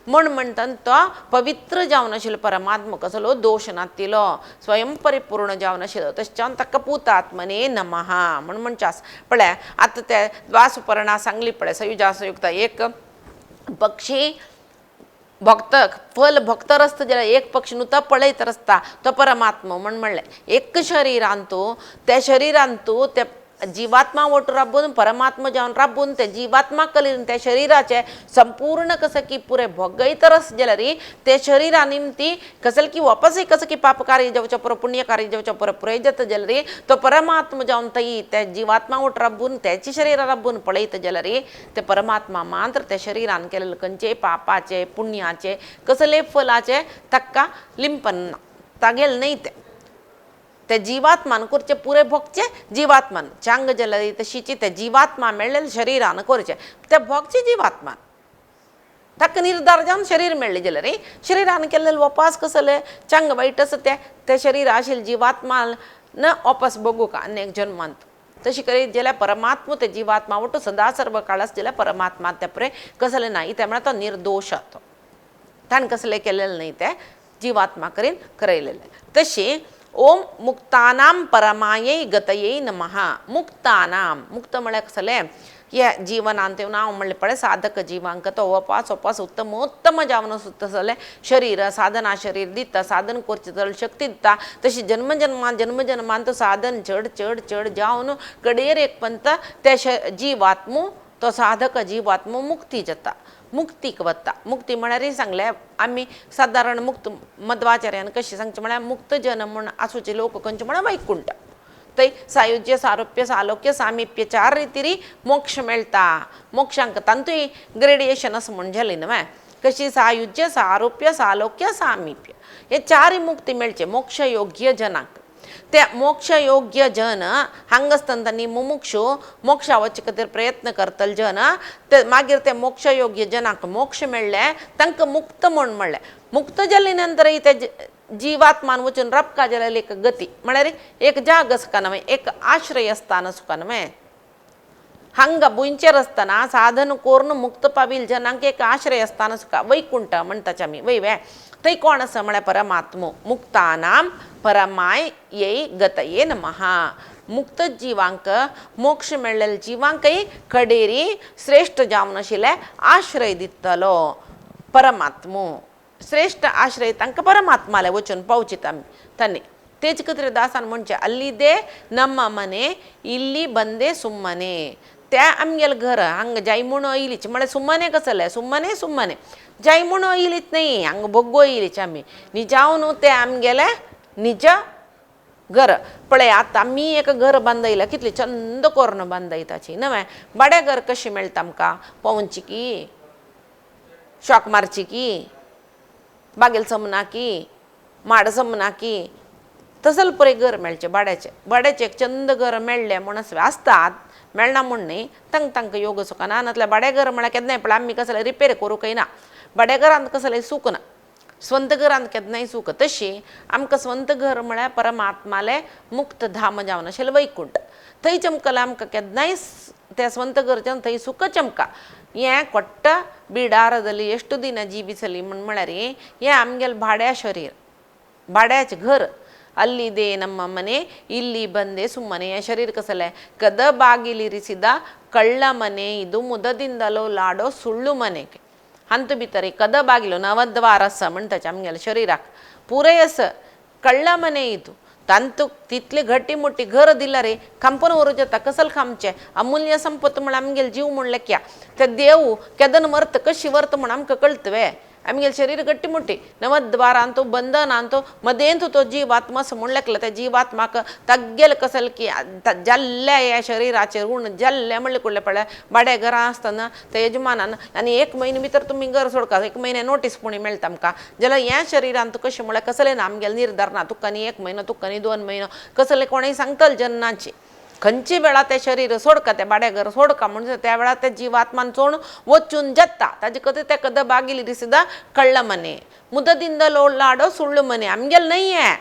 म्हणटा तो पवित्र जावन आशिल्लो परमात्मा कसलो दोष नातिलो स्वयं परिपूर्ण जावन आशिल्लो तशें जावन ताका पूतात्मने नमः म्हणून म्हणचास पळय आतां ते द्वासुपर्णा सांगली पळय सयुजासयुक्त एक पक्षी भक्त फल भक्त रस्त जाल्यार एक पक्षी नुता पळयत रसता तो परमात्मा म्हणलें एक शरिरांतू त्या शरिरांतू ते जीवात्मा वट राबून परमात्मा जावन राबून ते जीवात्मा कलीन त्या शरिराचे संपूर्ण कसं की पुरे भोगयत रस जाल्यार ते शरिरा निमती कसं की वापसय कसं की पाप कार्य जावचे पर पुण्य कार्य जावचे पर पुरय जाता जाल्यार तो परमात्मा जावन थंय त्या जीवात्मा वट राबून त्याची शरिरां राबून पळयत जाल्यार ते परमात्मा मात्र त्या शरिरान केलेले खंयचे पापाचे पुण्याचे कसले फलाचे ताका लिंपन तागेल नाही ते जीवात्मान करचे पुरे भोगचे जीवात्मान चांग जाल्यार तशीची ते जीवात्मा मेळ्ळेले शरिरान करचे ते भोगचे जीवात्मान ताका निर्धार जावन शरीर मेळ्ळें जाल्यार शरिरान केल्लेले वपास कसले चांग वायट आसा ते शरीर आशिल्ले जीवात्मान वापस बगू का अनेक जन्मांत तशी करीत जाल्यार परमात्मा ते जीवात्मा वटू सदा सर्व काळास जाल्यार परमात्मा ते पुरे कसले ना ते म्हळ्यार तो निर्दोष तो ताणें कसले केलेले न्ही ते जीवात्मा करीन करयलेले तशी ओम मुक्तानाम परमायै गतयै नमः मुक्तानाम मुक्त म्हळ्यार कसले या जीवनांत नांव म्हणलें पळय साधक जिवांक तो वपास उत्तमोत्तम जावन सुद्दां शरीर साधना शरीर दिता साधन करचें जाल्यार शक्ती दिता तशी जन्मजन्मांत साधन चड चड चड जावन कडेर एक पंत ते जीवात्मो तो साधक जीवात्मो मुक्ती जाता मुक्तीक वता मुक्ती म्हळ्यार सांगले आमी सादारण मुक्त मध्वाचार्यान कशें सांगचें म्हळ्यार मुक्त जन म्हूण आसूचे लोक खंयचे म्हळ्यार वैकुंठ थंय सायुज्य सारुप्य सालोक्य सामिप्य चार रितीरी मोक्ष मेळटा मोक्षांक तांतूय ग्रेडिएशन असं म्हण जालें न्हय कशी सायुज्य सारुप्य सालोक्य सामिप्य हे चारय मुक्ती मेळचे मोक्ष योग्य जनाक ते मोक्ष योग्य जन हांगासतना तांणी मुमुक्षू मोक्षा वचे खातीर प्रयत्न करतले जन ते मागीर ते मोक्ष योग्य जनाक मोक्ष मेळ्ळे तांकां मुक्त म्हूण म्हणलें मुक्त जाले नंतरय ते जीवात्मान वचून रबका जाल्यार एक गती म्हळ्यार एक जाग सुका न्हय एक आश्रय स्थान सुका न्हय हांगा बुंचेर आसतना साधन करून मुक्त पावील जनांक एक आश्रय स्थान सुका वैकुंठ म्हणटाच आमी वय थंय कोण आसा म्हळ्यार परमात्मो मुक्तानाम परमाय यै गतये नमः मुक्त जिवांक मोक्ष मेळ्ळेले जिवांकय कडेरी श्रेष्ठ जावन आशिल्ले आश्रय दितलो परमात्मो श्रेष्ठ आश्रय तांकां परमात्माले वचून पावचित आमी तांणी तेज खातीर दासान म्हणचे अल्लिदे नम्म मने इल्ली बंदे सुम्मने त्या आमगेले घर हांगा जाय म्हूण येयलीच म्हळ्यार सुम्मने कसले सुम्मने सुम्मने जाय म्हूण येयलीच न्ही हांगा भोग्गो येयलीच आमी निजावन ते आमगेले निज घर पळय आतां आमी एक घर बांदयलां कितली चंद करून बांदयताची न्हय बाडे घर कशें मेळटा आमकां पवनची की शॉक मारची की बागेल समना की माड समना की तसले पुरे घर मेळचे भाड्याचे एक चंद घर मेळ्ळें म्हूण आसतात मेळना म्हूण न्ही तांकां योग सुख ना नातल्या भाड्या घर म्हळ्यार केन्नाय पळय आमी कसले रिपेर करूंक येना भाड्या घरांत कसलें सूख ना स्ವಂತ घरांत केन्नाय सूख तशी आमकां स्ವಂತ घर म्हळ्यार परमात्माले मुक्त धाम जावन आशिल्लें वैकुंठ थंय चमकलें आमकां केन्नाय त्या ಸ್ವಂತ घरच्यान थंय सुख चमका हें ಕೊಟ್ಟ ಬಿಡಾರದಲ್ಲಿ ಎಷ್ಟು ದಿನ ಜೀವಿಸಲಿ म्हळ्यार हें आमगेलें भाड्या शरीर भाड्याचें घर ಅಲ್ಲಿದೆ ನಮ್ಮ ಮನೆ ಇಲ್ಲಿ ಬಂದೆ ಸುಮ್ಮನೆ ಶರೀರ ಕಸಲೆ ಕದ ಬಾಗಿಲಿರಿಸಿದ ಕಳ್ಳ ಮನೆ ಇದು ಮುದದಿಂದಲೋ लाडो ಸುಳ್ಳು ಮನೆಗೆ अंत भितर कद बागिलो नवद्वार आसा म्हणटाचे आमगेल्या शरिराक पुरय आसा कळ्ळा मने इतू तांतूक तितले घट्टी मोठी घर दिला रे कंपन वरूं जाता कसल खामचे अमूल्य संपत म्हण आमगेले जीव म्हणले क्या ते देव केदन मरत कशी वर्त म्हण आमकां कळतवे आमगेले शरीर गट्टी मोठी नवद्वारांतू बंधनांतू मदेंतू तो जीवात्मा असं म्हणलें त्या जीवात्माक तग्गेल कसल की जाल्ल्या ह्या शरिराचेर ऋण जाल्ले म्हणले कुडले पळय भाड्या घरां आसतना त्या यजमानान आनी 1 म्हयने भितर तुमी घर सोडका 1 म्हयने नोटीस पुणी मेळटा आमकां जाल्यार ह्या शरिरांत कशें म्हळ्यार कसलें ना आमगेलें निर्धार ना तुका न्ही 1 म्हयनो तुका न्ही 2 म्हयनो कसलें कोणेय सांगतले जन्नाची खंयची वेळा ते शरीर सोडका ते भाड्या घर सोडका म्हणजे त्या वेळा ते जीवात्मान चोण वचून जत्ता ताजे कधी ते कद बागिलिरिसिदा कळ्ळ मने मुदದಿಂದಲೋ लाडो सुಳ್ಳು मने आमगेल नाही आहे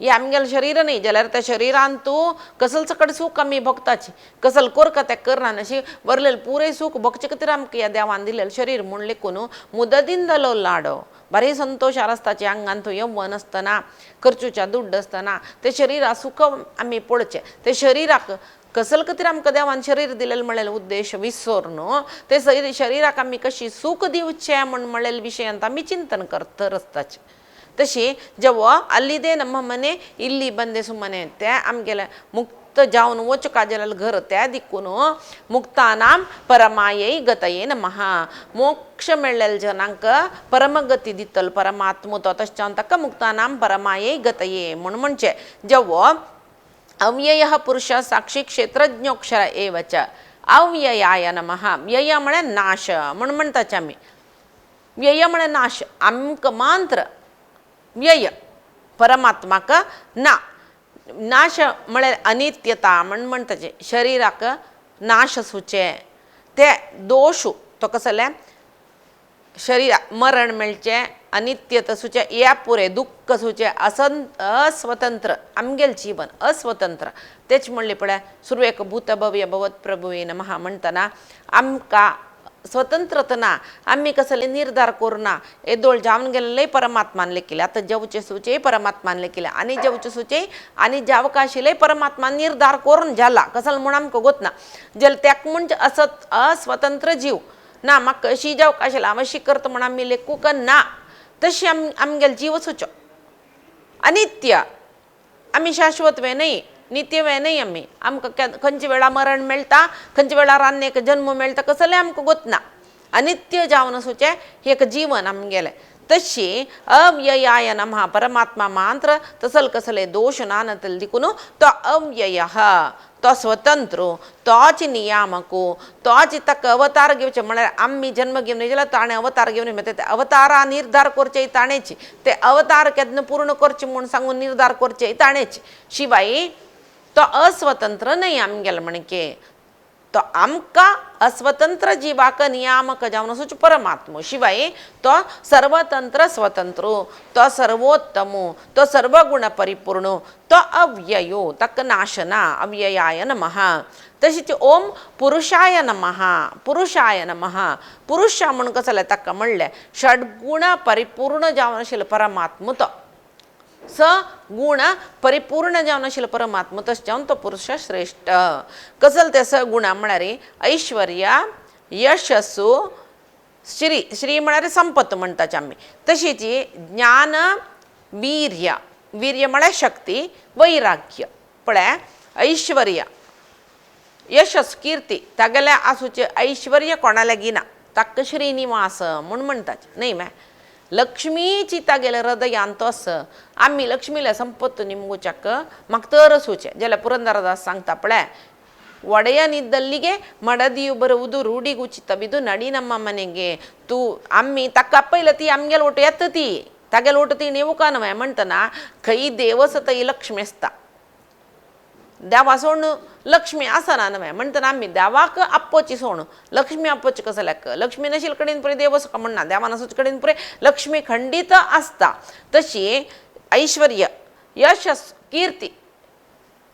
हे आमगेलें शरीर न्ही जाल्यार त्या शरिरांत तूं कसल सकट सूख आमी भोगताची कसल कोरका ते करना अशी वरलेले पुरे सूख भोगचे खातीर आमकां ह्या देवान दिलेलें शरीर म्हूण लेकून मुदದಿಂದಲೋ लाडो बरे संतोशार आसताचे आंगान तो यवन आसतना खर्चुच्या दुड्ड आसतना ते शरिरा सुख आमी पळोवचें ते शरिराक कसल खातीर आमकां देवान शरीर दिलेलें म्हणलेलें उद्देश विसरून ते शरिराक आमी कशी सूख दिवचें म्हण म्हणलेल्या विशयांत आमी चिंतन करत आसताचें तशी जेव्हा ಅಲ್ಲಿದೆ ನಮ್ಮ ಮನೆ ಇಲ್ಲಿ ಬಂದೆ ಸುಮ್ಮನೆ ते आमगेलें मुक्त जावन वचका जाल्यार घर त्या दिकून मुक्तानां परमायै गतये नमः मोक्ष मेळ्ळेल्या जनांक परमगती दितलो परमात्मो तो तशें ताका मुक्तानां परमायै गतये म्हण म्हणचें जेव्हा अव्ययः पुरुष साक्षी क्षेत्रज्ञोक्षर एवच अव्ययाय नमः व्यय म्हळ्यार नाश म्हण म्हणटाचे आमी व्यय म्हळ्यार नाश आमकां मात्र व्यय परमात्माक ना नाश म्हळ्यार अनित्यता म्हण म्हणटाचे शरिराक नाश सुचे ते दोष तो कसले शरीर मरण मेळचें अनित्यता सुचे या पुरे दुःख सुचे अस्वतंत्र आमगेल जीवन अस्वतंत्र तेच म्हणले पळय सुरवेक भूत भव्य भवत प्रभुवे नमः म्हणटना आमकां स्वतंत्रता ना आम्ही कसले निर्धार करू ना येदोळ जावन गेलेले परमात्मान लेखिले आता जेवचे सुचे परमात्मान लेखिले आणि जेवचे सुचे आणि जावकाशिले परमात्मा निर्धार करून जाला कसल म्हण आमकां गोतना जल त्याक म्हणजे असत अस्वतंत्र जीव ना म्हाका अशी जावकाशिला हांव अशी करता म्हण आमी लेखूक ना तशी आमगेले जीव सुचो अनित्य आमी शाश्वत वे न्ही नित्य वे नाही आम्ही आमकां खंयच्या वेळा मरण मेळटा खंयच्या वेळार आनी एक जन्म मेळटा कसलें आमकां गोतना अनित्य जावन सुचें एक जीवन आमगेलें तशी अव्ययाय नमः परमात्मा मात्र तसल कसले दोष ना नतल दिकून तो अव्ययः तो स्वतंत्र तोच नियामको तोच ताका अवतार घेवचे म्हळ्यार आमी जन्म घेवन जाल्यार ताणें अवतार घेवन ते अवतारा निर्धार करचे ताणेची ते अवतार केन्ना पूर्ण करचे म्हूण सांगून निर्धार करचे ताणेची शिवाय तो अस्वतंत्र नाही आमगेले म्हणके तो आमकां अस्वतंत्र जिवाक नियामक जावन सुच परमात्मो शिवाय तो सर्वतंत्र स्वतंत्र तो सर्वोत्तम तो सर्वगुण परिपूर्ण तो अव्ययो ताका नाशना अव्ययाय नमः तशीच ओम पुरुषाय नमः पुरुषाय नमः पुरुष म्हण कसले ताका म्हणलें षड्गुण परिपूर्ण जावन आशिल्लो परमात्मो तो स गुण परिपूर्ण जावन आशिल्लो परमात्मा तशें जावन तो पुरुष श्रेष्ठ कसल ते स गुण म्हळ्यार ऐश्वर्य यशस्सु श्री श्री म्हळ्यार संपत म्हणटाचे आमी तशीच ज्ञान वीर्य वीर्य म्हळ्यार शक्ती वैराग्य पळय ऐश्वर्य यशस् कीर्ती तागेले आसूचे ऐश्वर्य कोणाले गिना ताका श्रीनिवास म्हूण म्हणटाचे न्ही मै लक्ष्मीची तागेले हृदयांत आस आमी लक्ष्मीले संपत्त निमगुच्याक म्हाका तर सुचे जाल्यार पुರಂದರದಾस सांगता पळय ಒಡೆಯನಿದ್ದಲ್ಲಿಗೆ ಮಡದಿಯು ಬರುವುದು ರೂಢಿಗೆ ಉಚಿತವಿದು ನಡಿ ನಮ್ಮ ಮನೆಗೆ तू आम्ही ताका पयलं ती आमगेल ओट येता ती तागेल ओट ती नेवू का न्हय म्हणटना खंय देव आसा थंय लक्ष्मी आसता देवा सोण लक्ष्मी असं ना नव्हे म्हणटना आमी देवाक आप्पोची सोण लक्ष्मी आप्पोची कसं लेक लक्ष्मी नशील कडेन पुरे देव सका म्हणना देवा नसूच कडेन पुरे लक्ष्मी खंडित आसता तशी ऐश्वर्य यश कीर्ती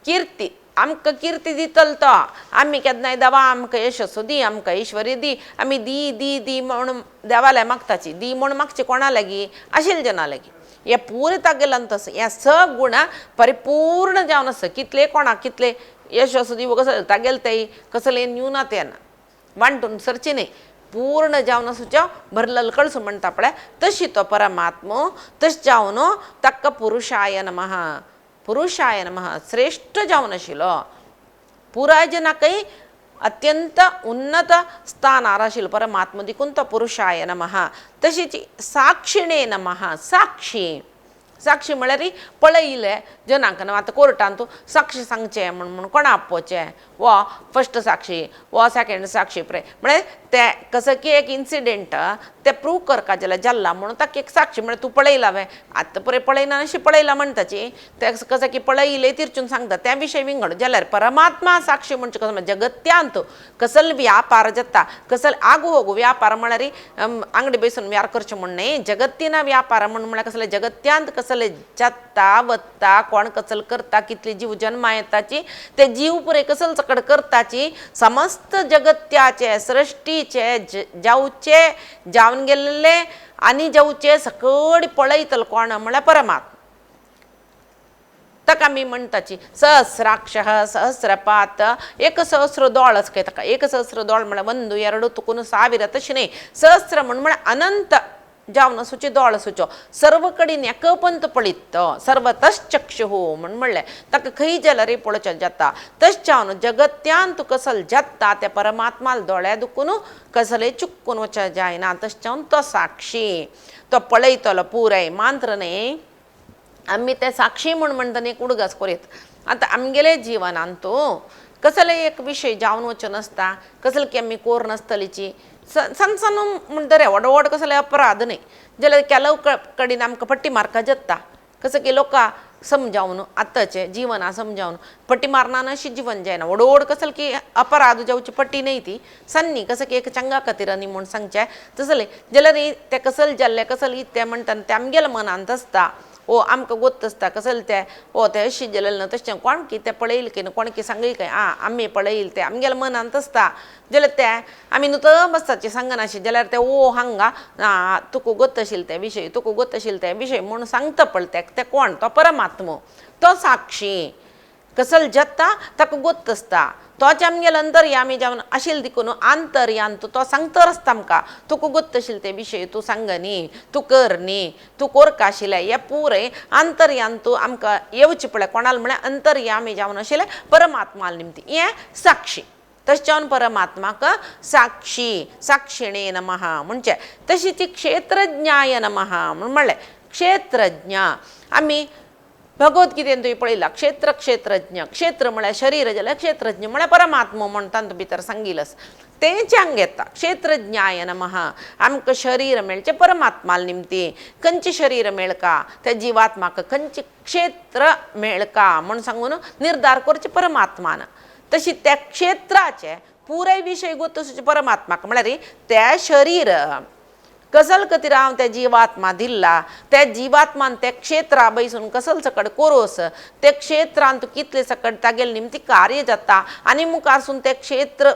कीर्ती आमकां कीर्ती दितलो तो आमी केन्नाय देवा आमकां यशस्सो दी आमकां ऐश्वर्य दी आमी दी दी दी म्हणून देवाले मागताची दी म्हूण मागचे कोणा लागीं आशिल्ले जना लागीं हे पूरे तागेलां तसं हे सगुण परिपूर्ण जावन आसा कितले कोणाक कितले यशस्सो दिवो कसं तागेले ते कसले न्यूनत येना वांटून सरची न्ही पूर्ण जावन आसूच्या भरलेलो कळसो म्हणटा पळय तशी तो परमात्मो तशें जावन ताका पुरुषाय नमः पुरुषाय नमः श्रेष्ठ जावन आशिल्लो पुराय जनाकय अत्यंत उन्नत स्थानार आशिल्लो परमात्मा देखून तो पुरुषाय नमः तशीच साक्षिणे नमः साक्षी साक्षी म्हळ्यार पळयले जनांक न्हू आतां कोर्टान तूं साक्षी सांगचें म्हण कोणा आपोवचें वो फस्ट साक्षी वो सेकंड साक्षी प्रे म्हळ्यार ते कसं की एक इन्सिडेंट ते प्रूव करता जाल्यार जाल्ला म्हणून ताका एक साक्षी म्हळ्यार तूं पळयला हांवें आतां पळय पळयना अशी पळयला म्हणटाची ते कसं की पळयले तिरचून सांगता त्या विशयी विंगड जाल्यार परमात्मा साक्षी म्हणचे कसं जगत्यांत कसले व्यापार जाता कसले आगू होगू व्यापार म्हळ्यार अंगडी बसून व्यापार करचें म्हण न्ही जगत्तीना व्यापार म्हळ्यार कसले जगत्यांत कसले जाता वत्ता कोण कसले करता कितली जीव जन्मा येताची ते जीव पुरे कसले सकड करताची समस्त जगत्याचे सृष्टीचे जावचे जावन गेल्ले आनी जावचे सकड पळयतलो कोण म्हळ्यार परमात्मा ताका आमी म्हणटाची सहस्राक्ष सहस्रपात एक सहस्र दोळ आसा काय ताका एक सहस्र दोळ म्हळ्यार 1 2 तुकून 1000 तशें न्ही सहस्र म्हळ्यार अनंत जावन आसूचे दोळ आसूच्यो सर्व कडेन एकपंत पळीत सर्वतश्चक्षुः म्हणलें ताका खंय जाल्यार पळोवचें जाता तशें जावन जगत्यान तूं कसले जाता त्या परमात्माला दोळ्या दुखून कसले चुकून वचचें जायना तशें जावन तो साक्षी तो पळयतलो पुराय मात्र न्ही आमी ते साक्षी म्हणटना एक उडगास करीत आतां आमगेले जिवनांत कसले एक विशय जावन वचो नासता कसले की आमी कोर नासतलीची सन सन म्हणटरे व्हड व्हड कसले अपराध न्ही जाल्यार केलो कडेन आमकां पट्टी मारका जाता कसं की लोकां समजावन आतांचे जिवना समजावन पट्टी मारना अशी जीवन जायना व्हड व्हड कसले की अपराध जावची पट्टी न्ही ती सन्नी कसं की एक चंगा खातीर न्ही म्हूण सांगचें तसलें जाल्यार ते कसले जाल्ले कसले ते म्हणटा ते आमगेल्या मनांत आसता ओ आमकां गोत्त आसता कसले ते ओ ते अशी जालें न्हू तशें कोण की ते पळयले की कोण की सांगले काय आमी पळयले ते आमगेल्या मनांत आसता जाल्यार ते आमी न्हू तो बसताचे सांगनाशी जाल्यार ते ओ हांगा तुका गोत्त आशिल्ले ते विशय तुका गोत्त आशिल्ले ते विशय म्हूण सांगता पळय ते कोण तो परमात्मो तो साक्षी कसले जाता ताका गोत्त आसता तोच आमगेले अंतर्यामी जावन आशिल्ले देखून आंतर्यान तो सांगता आसता आमकां तुका गोत्त आशिल्ले ते विशय तूं सांग न्ही तूं कर न्ही तूं कोरका आशिल्लें हें पुरे आंतर्यान तूं आमकां येवचें पळय कोणाल म्हळ्यार अंतर्यामी जावन आशिल्लें परमात्माल निमती हें साक्षी तशें जावन परमात्माक साक्षी साक्षिणे नमः म्हणचे तशीच क्षेत्रज्ञाय नमः म्हणलें क्षेत्रज्ञ आमी भगवद्गीतेन तुवें पळयलां क्षेत्र क्षेत्रज्ञ क्षेत्र म्हळ्यार शरीर जाल्यार क्षेत्रज्ञ म्हळ्यार परमात्मा म्हणटा भितर सांगिल्लो तेंचे हांगा येता क्षेत्रज्ञाय नमः आमकां शरीर मेळचें परमात्माल निमती खंयचें शरीर मेळका त्या जिवात्माक खंयचें क्षेत्र मेळका म्हूण सांगून निर्धार करचें परमात्मान तशी त्या क्षेत्राचे पुराय विशय गोतूचे परमात्माक म्हळ्यार त्या शरीर कसले खातीर हांव त्या जिवात्मा दिल्ला त्या जिवात्मान त्या क्षेत्रा बैसून कसले सकड कोरोस ते क्षेत्रांत तूं कितले सकड तागेले निमती कार्य जाता आनी मुखारसून ते क्षेत्र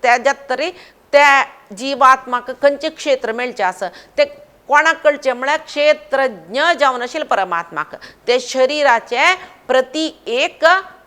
त्या जाता तरी त्या जिवात्माक खंयचें क्षेत्र मेळचें आसा ते कोणाक कळचें म्हळ्यार क्षेत्रज्ञ जावन आशिल्ले परमात्माक ते शरिराचे प्रति एक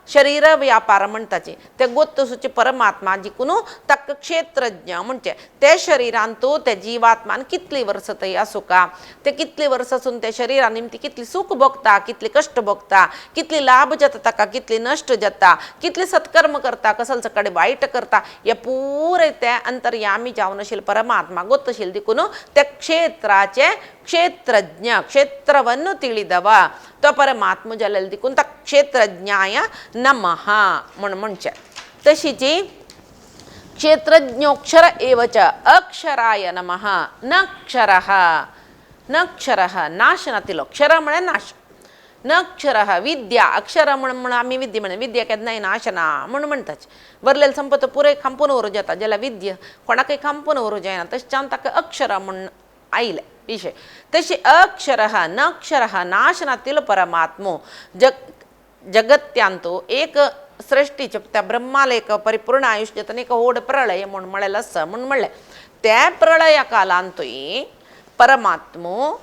शरीर व्यापार म्हणटाचे ते गोत्तसूचे परमात्मा जिकून ताका क्षेत्रज्ञ म्हणचे ते शरिरान तूं त्या जिवात्मान कितली वर्सां थंय आसूं का ते कितली वर्सां त्या शरिरा निमती कितली सूख भोगता कितली कश्ट भोगता कितली लाभ जाता ताका कितली नश्ट जाता कितली सत्कर्म करता कसले कडेन वायट करता हे पुरे ते अंतर्यामी जावन आशिल्ले परमात्मा गोत्त आशिल्ले देखून त्या क्षेत्राचे क्षेत्रज्ञ क्षेत्रವನ್ನು ತಿಳಿದವ तो परमात्मा जाल्ले देखून ता क्षेत्रज्ञाय नमः म्हणचे तशीच क्षेत्रज्ञोक्षर एवच अक्षराय नमः नक्षरः नक्षरः नाश नातिलो क्षर म्हळ्यार नाश न अक्षर विद्या अक्षर म्हणून आम्ही विद्या म्हणे विद्या केन्नाय नाशना म्हणून म्हणटाच वरलेलं संपत पुरे खांपून व्हरूं जाता जाल्यार विद्या कोणाकय खांपून व्हरूं जायना तशें ताका अक्षर म्हणून आयले विषय तशी अक्षर न अक्षर नाशनातील परमात्मो जगत्यांतो एक सृष्टीचे त्या ब्रह्माला एक परिपूर्ण आयुष्य देताना एक होड प्रळय म्हणून म्हळेलं असं म्हणून म्हणलें त्या प्रळया कालांतूय परमात्मो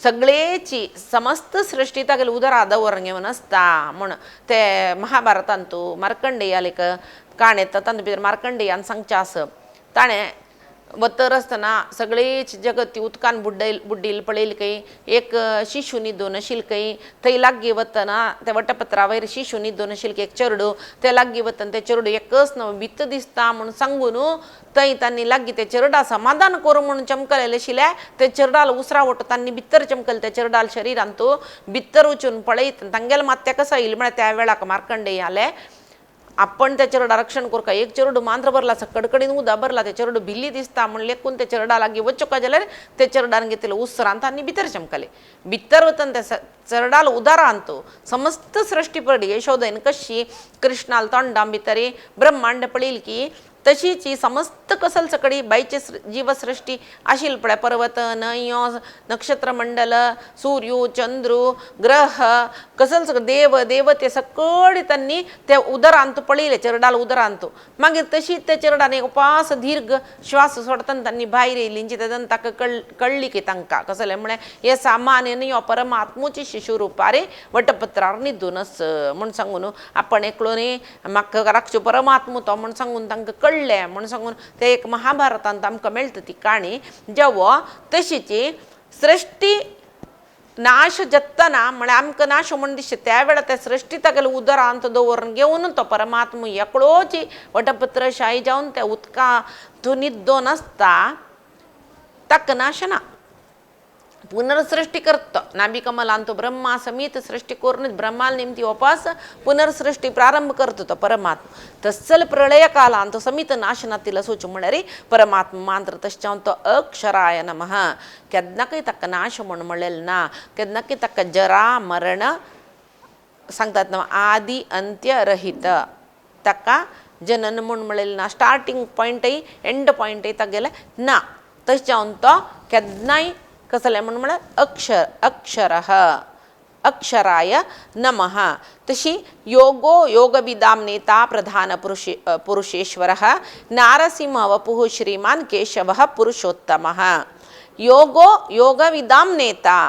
सगळेची समस्त सृष्टी तागेले उदरा दवरून घेवन आसता म्हण ते महाभारतांतू मार्कंडेयाल एक काणे तातूंत भितर मार्कंडेयान सांगचे आसा ताणें वतर आसतना सगळीच जगत ती उदकान बुड्डील पळयली खंय एक शिशू न्हिदून आशिल्लो खंय थंय लागीं वतना त्या वटपत्रा वयर शिशू न्हिदून आशिल्लो एक चेडूं ते लागीं वतना ते चेडूं एकच नवो भित्त दिसता म्हणून सांगून थंय तांणी लागीं ते चेडा समाधान करूं म्हणून चमकलेले आशिल्ले ते चेडाल उसरा वट तांणी भितर चमकले त्या चेडाल शरिरांत तो भितर वचून पळयत तांगेले मात तें कसो येयलें म्हळ्यार त्या वेळाक मार्कंडेयाले आपण त्या चेडा रक्षण करता एक चेडू मांद्र भरला असं कडकडीन उदा भरला ते चेडू भिल्ली दिसता म्हणून लेकून ते चेडा लागीं वच्चो काय जाल्यार ते चेडान घेतलें उसरांत आनी भितर चमकले भितर वतन त्या चेडाल उदारांत समस्त सृश्टी पडली यशोदेन कशी कृष्णाल तोंडां भितर ब्रह्मांड पळयली की तशीच ही समस्त कसल सकडी बायची जीवसृष्टी आशिल्ली पळय पर्वत न्हंयो नक्षत्र मंडल सूर्य चंद्र ग्रह कसल सगळे देव देवते सकळी तांणी ते उदरांत पळयले चेडाल उदरांत मागीर तशीच ते चेडान एक उपास दीर्घ श्वास सोडतना तांणी भायर येयली तेदन ताका कळ्ळी की तांकां कसलें म्हळ्यार हे सामान्य न्ही हो परमात्मूची शिशुरूपारे वटपत्रार न्हिदून आस म्हूण सांगून आपण एकलो न्ही म्हाका राखचो परमात्मो तो म्हूण सांगून तांकां कळ्ळें म्हूण सांगून ते एक महाभारतांत आमकां मेळटा ती काणी जेवो तशीची सृश्टी नाश जत्तना म्हळ्यार आमकां नाश म्हूण दिसता त्या वेळार त्या सृश्टी तागेले उदरांत दवरून घेवन तो परमात्मो एकलोच वटपत्रशायी जावन त्या उदकांत न्हिदोन आसता ताका नाश ना पुनर्सृष्टी करता नाभी कमलांत तो ब्रह्मा समीत सृष्टी करून ब्रह्माल निमती वापस पुनर्सृष्टी प्रारंभ करतो तो परमात्मा तसल प्रलय कालांत समीत नाशनातील असोच म्हळ्यार परमात्मा मात्र तशें तो अक्षराय नमः केन्नाकय ताका नाश म्हूण म्हणलेलें ना केन्नाकय ताका जरा मरण सांगतात ना आदि अंत्य रहित ताका जनन म्हूण म्हणलेलें ना स्टार्टींग पॉयंटय एंड पॉयंटय तागेले ना तशें तो केन्नाय कसलें म्हणून म्हळ्यार अक्षरः अक्षराय नमः तशी योगो योगविदां नेता प्रधान पुरुषेश्वरः नारसिंह वपुः श्रीमान केशवः पुरुषोत्तमः योगो योगविदां नेता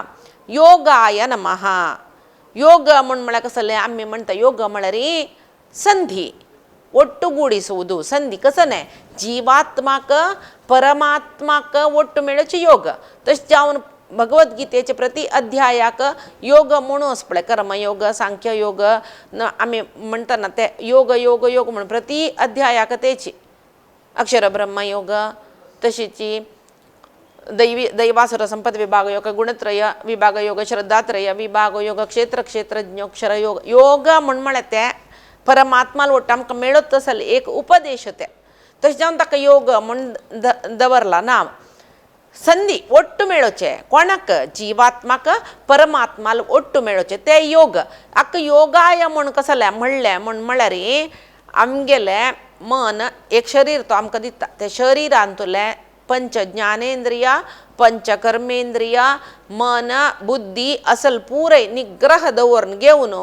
योगाय नमः योग म्हणून म्हळ्यार कसलें आमी म्हणटा योग म्हळ्यार संधी ಒಟ್ಟುಗೂಡಿಸುವುದು ಸಂಧಿ कसने जीवात्माक परमात्माक ಒಟ್ಟು मेळचे योग तशें जावन भगवद्गीतेचे प्रति अध्यायाक योग म्हणून पळय कर्मयोग सांख्य योग आमी म्हणटा ते योग योग योग म्हणून प्रति अध्यायाक तेची अक्षर ब्रह्म योग तशीची दैवासुर संपद विभाग योग गुणत्रय विभाग योग श्रद्धात्रय विभाग योग क्षेत्र क्षेत्रज्ञोक्षर योग योग म्हणून म्हळ्यार ते परमात्मा ಒಟ್ಟು आमकां मेळत तसल एक उपदेश ते तशें जावन ताका योग म्हणून दवरला नांव संधी ಒಟ್ಟು मेळोचे कोणाक जीवात्माक परमात्माल ಒಟ್ಟು मेळोचे ते योग आख्ख योगाय म्हूण कसलें म्हणलें म्हळ्यार आमगेले मन एक शरीर तो आमकां दिता ते शरिरांतले पंच ज्ञानेंद्रिय पंच कर्मेंद्रिय मन बुद्धी असल पुरय निग्रह दवरून घेवन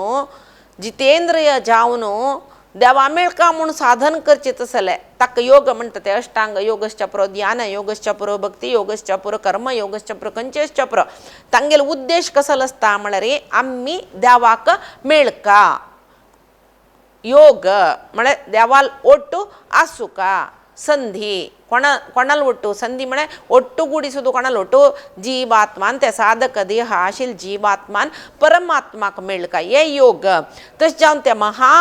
जितेंद्रिय जावन देवा मेळका म्हणून साधन करचें तसलें ताका योग म्हणटा ते अष्टांग योगश्च पुरो ध्यान योगश्च पुरो भक्ती योगश्च पुरो कर्म योगश्च पुरो खंयचेच पुरो तांगेलो उद्देश कसलो आसता म्हळ्यार आमी देवाक मेळका योग म्हळ्यार देवाल ಒಟ್ಟು आसुका संधी कोणाल ಒಟ್ಟು संधी म्हळ्यार ಒಟ್ಟುಗೂಡಿಸುವುದು कोणाल ಒಟ್ಟು जीवात्मान ते साधक देह आशिल्ल जीवात्मान परमात्माक मेळका हे योग तशें जावन ते महा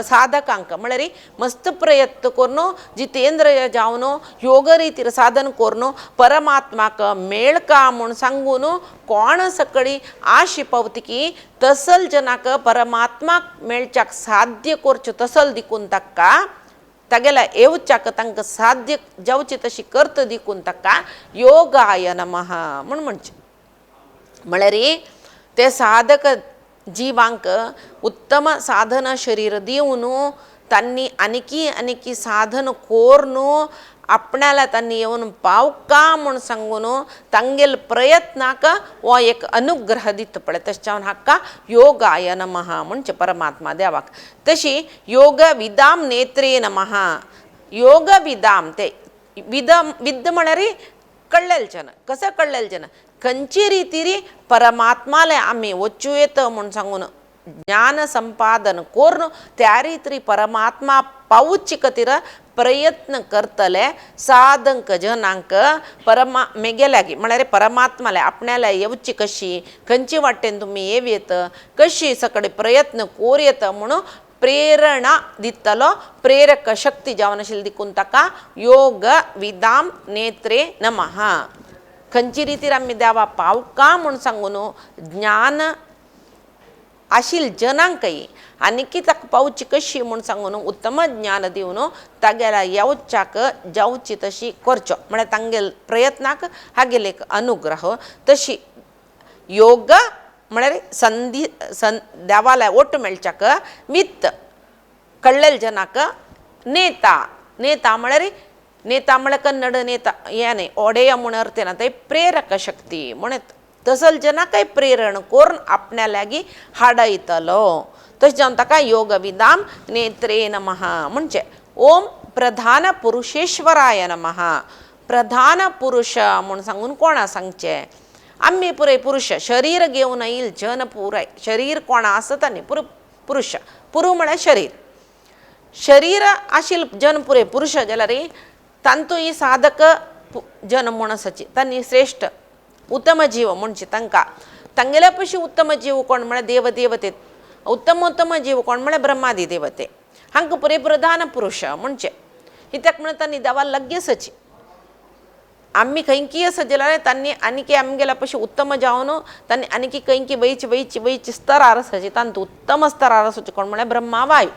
साधकांक म्हळ्यार मस्त प्रयत्न करून जितेंद्रिय जावन योग रितीर साधन करून परमात्माक मेळका म्हूण सांगून कोण सकळी आशी पावता की तसल जनाक परमात्माक मेळच्याक साध्य करच्यो तसल दिकून ताका तागेला येवच्याक तांकां साध्य जावची तशी करत दिकून ताका योगाय नमः म्हूण म्हणचें म्हळ्यार ते साधक जीवांक उत्तम साधन शरीर देऊन त्यांनी आणखी साधन कोरनु आपणाला त्यांनी येऊन पाव का म्हणून सांगून तांगेल प्रयत्नाक व एक अनुग्रह दित पडे तशावन हक्का योगाय नमः म्हणजे परमात्मा देवाक तशी योग विदाम नेत्रे नमः योग विदाम ते विद म्हणरी कळलेल जन कसं कळलेल जन खंची रीतीरी परमात्माला आम्ही वच्चू येतं म्हणून सांगून ज्ञान संपादन कोर्ण त्या रीती परमात्मा पाऊची कतिर प्रयत्न करतले साधंक जनांक मेगेलागी म्हणारे परमात्माला आपणाला येवची कशी खंची वाटेन तुम्ही येत कशी सकडे प्रयत्न कोर येत म्हणून प्रेरणा दितलो प्रेरक शक्ती जावनशील दिकून तका योग विदाम नेत्रे नमः खंची रीती आम्ही द्यावा पाव का म्हणून सांगून ज्ञान आशील जनांकई आणखी तक पाऊची कशी म्हणून सांगून उत्तम ज्ञान देऊन तागेला येवचाक जाऊची तशी करचो म्हणजे तांगेल प्रयत्नाक हागेल एक अनुग्रह तशी योग म्हणारे संधी देवाला ओट मेळच्याक वित्त कळलेल जनाक नेता म्हणारे नेता म्हळे कन्नड नेता याने ओडेय म्हणून अर्थे ना ते प्रेरक शक्ती म्हणत तसल जना काही प्रेरण कोरून आपणालागी हाडयतलो तशें जावन ताका योग विदाम नेत्रे नमः म्हणजे ओम प्रधान पुरुषेश्वराय नमः प्रधान पुरुष म्हणून सांगून कोणा सांगचे आम्ही पुरे पुरुष शरीर घेऊन येईल जन पुराय शरीर कोणा आसत आनी पुरुष पुरु म्हळ्यार शरीर आशिल जन पुरे पुरुष जाल्यार तांतू ही साधक जन म्हणसची तांनी श्रेष्ठ उत्तम जीव म्हणजे तांगेल्या पशी उत्तम जीव कोण म्हळ्यार देवदेवते उत्तम जीव कोण म्हळ्यार ब्रह्मादी देवते हांकां पुरे प्रधान पुरुष म्हणजे कित्याक म्हण तांणी देवा लगेसची आम्ही खंयकी असं जाल्यार तांणी आनीकी आमगेल्या पशी उत्तम जावन तांणी आनीकी खंयकी वयची स्तरार आसाची तांतू उत्तम स्तरार आसाची कोण म्हळ्यार ब्रह्मा वायू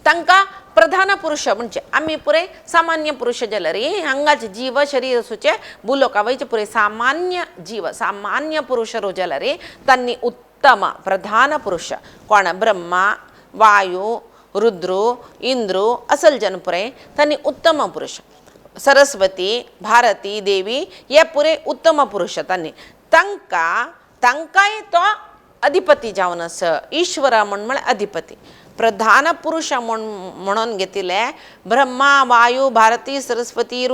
तांकां प्रधान पुरुष म्हणजे आम्ही पुरे सामान्य पुरुष जाल्यार हांगाचे जीव शरीर सुचे बुलोका वयचे पुरे सामान्य जीव सामान्य पुरुष जाल्यार तांणी उत्तम प्रधान पुरुष कोण ब्रह्मा वायू रुद्र इंद्र असल जन पुरे तांणी उत्तम पुरुष सरस्वती भारती देवी हे पुरे उत्तम पुरुष तांणी तांकांय तो अधिपती जावन आस ईश्वर म्हण अधिपती प्रधान पुरुष म्हणून घेतिले ब्रह्मा वायू भारती सरस्वती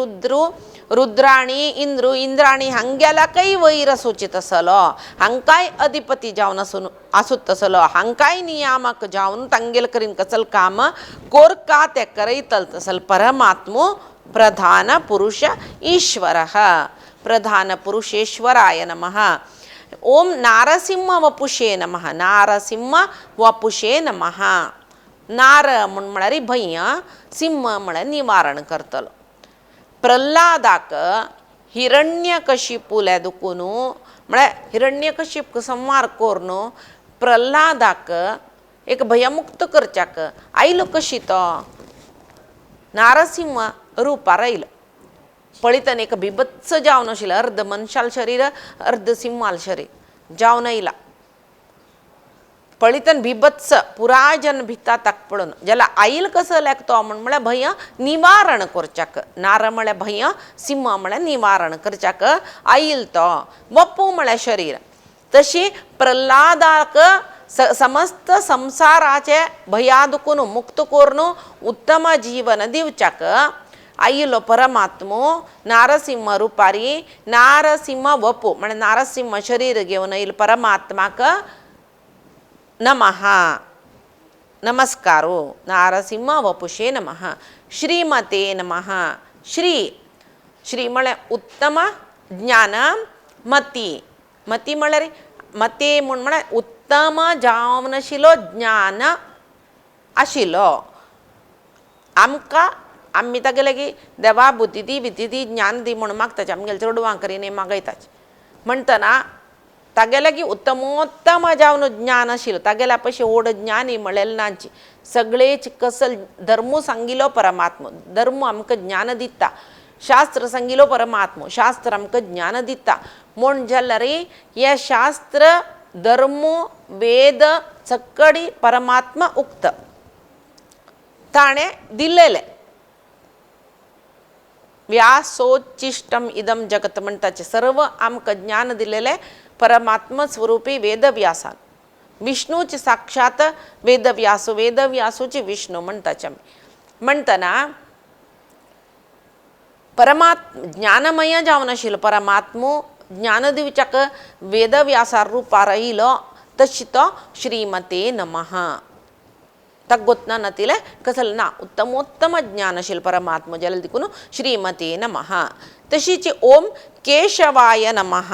रुद्राणी इंद्राणी हांगेला काही वैर सूचित असलो हांकाय अधिपती जावन आसूत असलो हांकाय नियामक जावन तांगेल करीन कसल काम कोरका ते करयतल तसल परमात्मो प्रधान पुरुष ईश्वर प्रधान पुरुषेश्वराय नमः ओम नारसिंह वपुषे नमः नारसिंह वपुषे नमः नार म्हळ्यार भय सिंह म्हळ्यार निवारण करतलो प्रल्हादाक हिरण्यकशिपूल्या दुखून म्हळ्यार हिरण्यकशिप संवार करून प्रल्हादाक एक भयमुक्त करच्याक आयलो कशी तो नारसिंह रुपार आयलो पळितन एक बिभत्स जावन आशिल्लें अर्ध मनशाल शरीर अर्ध सिंहाल शरीर जावन आयला पळितन बिभत्स पुराय जन भिता ताक पळोवन जाल्यार आईल कसो लागतो म्हळ्यार भय निवारण करच्याक नार म्हळ्यार भय सिंह म्हळ्यार निवारण करच्याक आईल तो वपू म्हळ्यार शरीर तशी प्रल्हादाक समस्त संसाराचे भया दुखून मुक्त करून उत्तम जीवन दिवच्याक आयलो परमात्मो नारसिंह रुपारी नारसिंह वपू म्हणजे नारसिंह शरीर घेऊन येईल परमात्माक नमः नमस्कारो नारसिंह वपुषे नमः श्रीमते नमः श्री म्हळ्यार उत्तम ज्ञान मती म्हळ्यार मते म्हळ्यार उत्तम जावन आशिल्लो ज्ञान आशिल्लो आमकां आम्ही तागे लागी देवा बुद्धी दी विद्या दी ज्ञान दी म्हणून मागताचे आमगेले चेडवां करीन मागयताचे म्हणटना तागे लागी उत्तमोत्तम जावन ज्ञान आशिल्लो तागेल्या पशी ओड ज्ञानी म्हळेल नाची सगळेच कसल धर्म सांगिल्लो परमात्मा धर्म आमकां ज्ञान दिता शास्त्र संगिलो परमात्मो शास्त्र आमकां ज्ञान दिता म्हूण जाल्यार हे शास्त्र धर्म वेद सकडी परमात्मा उक्त ताणें दिल्लेलें व्यासोच्चिष्टम इदम जगत म्हणटाचें सर्व आमकां ज्ञान दिलेलें परमात्मा स्वरूपी वेदव्यासान विष्णूचे साक्षात वेदव्यासूचे विष्णू म्हणटाचे आमी म्हणटना ज्ञानमय जावन आशिल्लो परमात्मो ज्ञान दिवच्याक वेदव्यासार रुपार आयिलो तशी तो श्रीमते नमः ताका गोतना नतिले कसले ना उत्तमोत्तम ज्ञान आशिल्लो परमात्मा जाल्यार देखून श्रीमते नमः तशीच ओम केशवाय नमः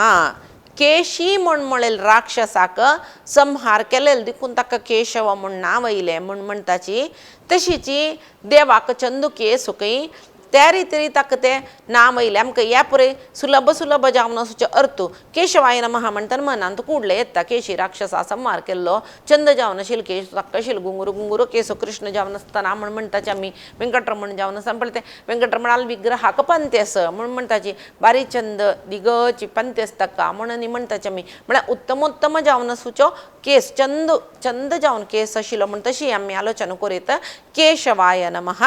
केशी म्हूण म्हळेल राक्षसाक संहार केलेलो देखून ताका केशव म्हूण नांव आयलें म्हूण म्हणटाची तशीच देवाक चंदू केसुकय त्या रितीन ताका तें नांव आयलें आमकां ह्या पळय सुलभ सुलभ जावन वचचो अर्थ केशवाय नमः म्हणटना मनांत कुडलें येता केशी राक्षसा संहार केल्लो चंद जावन आशिल्लो केश ताका आशिल्लो घुंगरू घुंगरू केसो कृष्ण जावन आसतना म्हण म्हणटाचे आमी वेंकटरमण जावन आसतना पळय तें वेंकटरमणाल विग्रहाक पंतेस म्हण म्हणटाची बारी चंद दिगची पंतेस ताका म्हणून म्हणटाचे आमी म्हळ्यार उत्तमोत्तम जावन आसूचो केस चंद चंद जावन केस आशिल्लो म्हण तशी आमी आलोचना करीत केशवाय नमः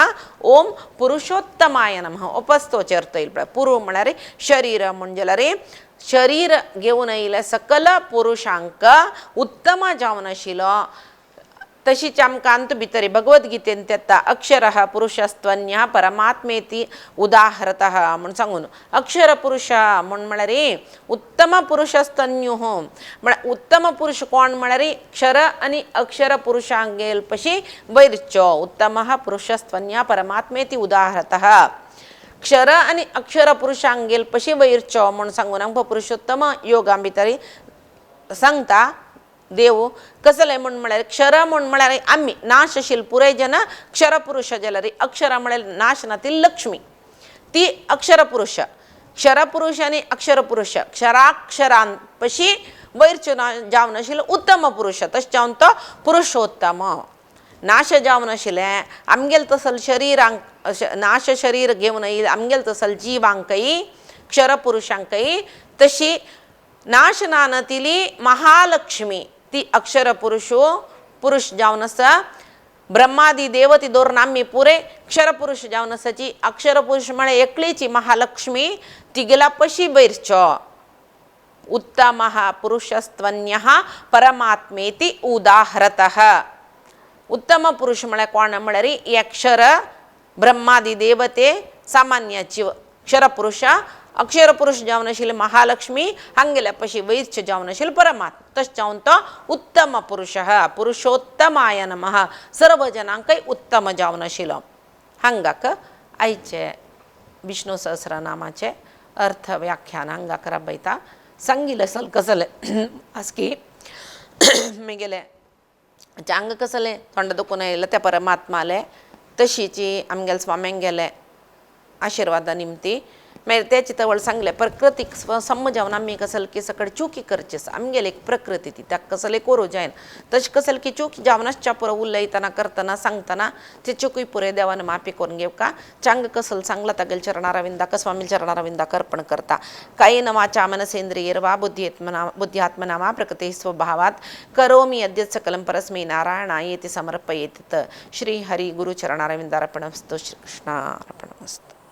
ओम पुरुषोत्तमाय नमः उपस्थोचे अर्थ येईल पुरु म्हळ्यार शरीर म्हणजे रे शरीर घेवन येयले सकल पुरुषांक उत्तम जावन आशिल्लो तशीच आमकां अंत भितर भगवद्गीतेन येता अक्षरः पुरुषस्त्वन्यः परमात्मेति उदाहरतः म्हण सांगून अक्षर पुरुष म्हळ्यार उत्तम पुरुषस्तन्युः म्हळ्यार उत्तम पुरुष कोण म्हळ्यार क्षर आनी अक्षर पुरुषांक गेल पशी वैरच्यो उत्तमः पुरुषस्त्वन्यः परमात्मेति उदाहरतः क्षर आनी अक्षर पुरुषांक गेल पशी वैरच्यो म्हण सांगून आमकां पुरुषोत्तम योगा भितर सांगता देव कसले म्हण म्हळ्यार क्षर म्हण म्हळ्यार आमी नाश आशिल्ल पुराय जन क्षर पुरुष जाल्यार अक्षर म्हळ्यार नाश ना ती लक्ष्मी ती अक्षर पुरुष क्षर पुरुष आनी अक्षर पुरुष क्षराक्षरान पशी वैरच्यो जावन आशिल्लो उत्तम पुरुष तशें जावन तो पुरुषोत्तम नाश जावन आशिल्लें आमगेल तसल शरिरांक नाश शरीर घेवन येयलें आमगेल तसल जिवांकय क्षर पुरुषांकय तशी नाश ना नतिली महालक्ष्मी ती अक्षर पुरुष जावन आसा ब्रह्मादी देवती धरून आमी पुरे क्षर पुरुष जावन आसाची अक्षर पुरुष म्हळ्यार एकलीची महालक्ष्मी तिगेला पशी वैरच्यो उत्तमः पुरुषस्त्वन्यः परमात्मेति उदाहरतः उत्तम पुरुष म्हळ्यार कोण म्हळ्यार अक्षर ब्रह्मादी देवते सामान्य जीव क्षर पुरुष अक्षर पुरुष जावन आशिल्ले महालक्ष्मी हांगेल्या पशी वैरच्य जावन आशिल्लो परमात्मा तशें जावन तो उत्तम पुरुषः पुरुषोत्तमाय नमः सर्व जनांकय उत्तम जावन आशिल्लो हांगाक आयचे विष्णू सहस्रनामाचे अर्थ व्याख्यान हांगाक राबयता सांगिल्लें सल कसलें आसकी म्हगेलें हांग कसलें थोंड दुखून येयलें त्या परमात्माले तशीच आमगेले स्वाम्यांक गेले आशिर्वादा निमती मागीर तेचे तवळ सांगले प्रकृतीक सम जावन आमी कसले की सकड चुकी करची आसा आमगेली एक प्रकृती ती ताका कसले करूं जायना तशें कसले की चूक जावन आसच्या पुरो उलयतना करतना सांगतना ते चुकी पुरे देवान माफी करून घेवका चांग कसले सांगला तागेल चरणारविंदाक स्वामी चरणारविंदाक अर्पण करता कायेन वाचा मनसेंद्रियैर्वा बुद्ध्यात्मना वा प्रकृते स्वभावात् करोमि यद्यत् सकलं परस्मै नारायणायेति समर्पयेत् श्री हरि गुरु चरणारविंदार्पणमस्तु श्री कृष्णार्पणमस्तु।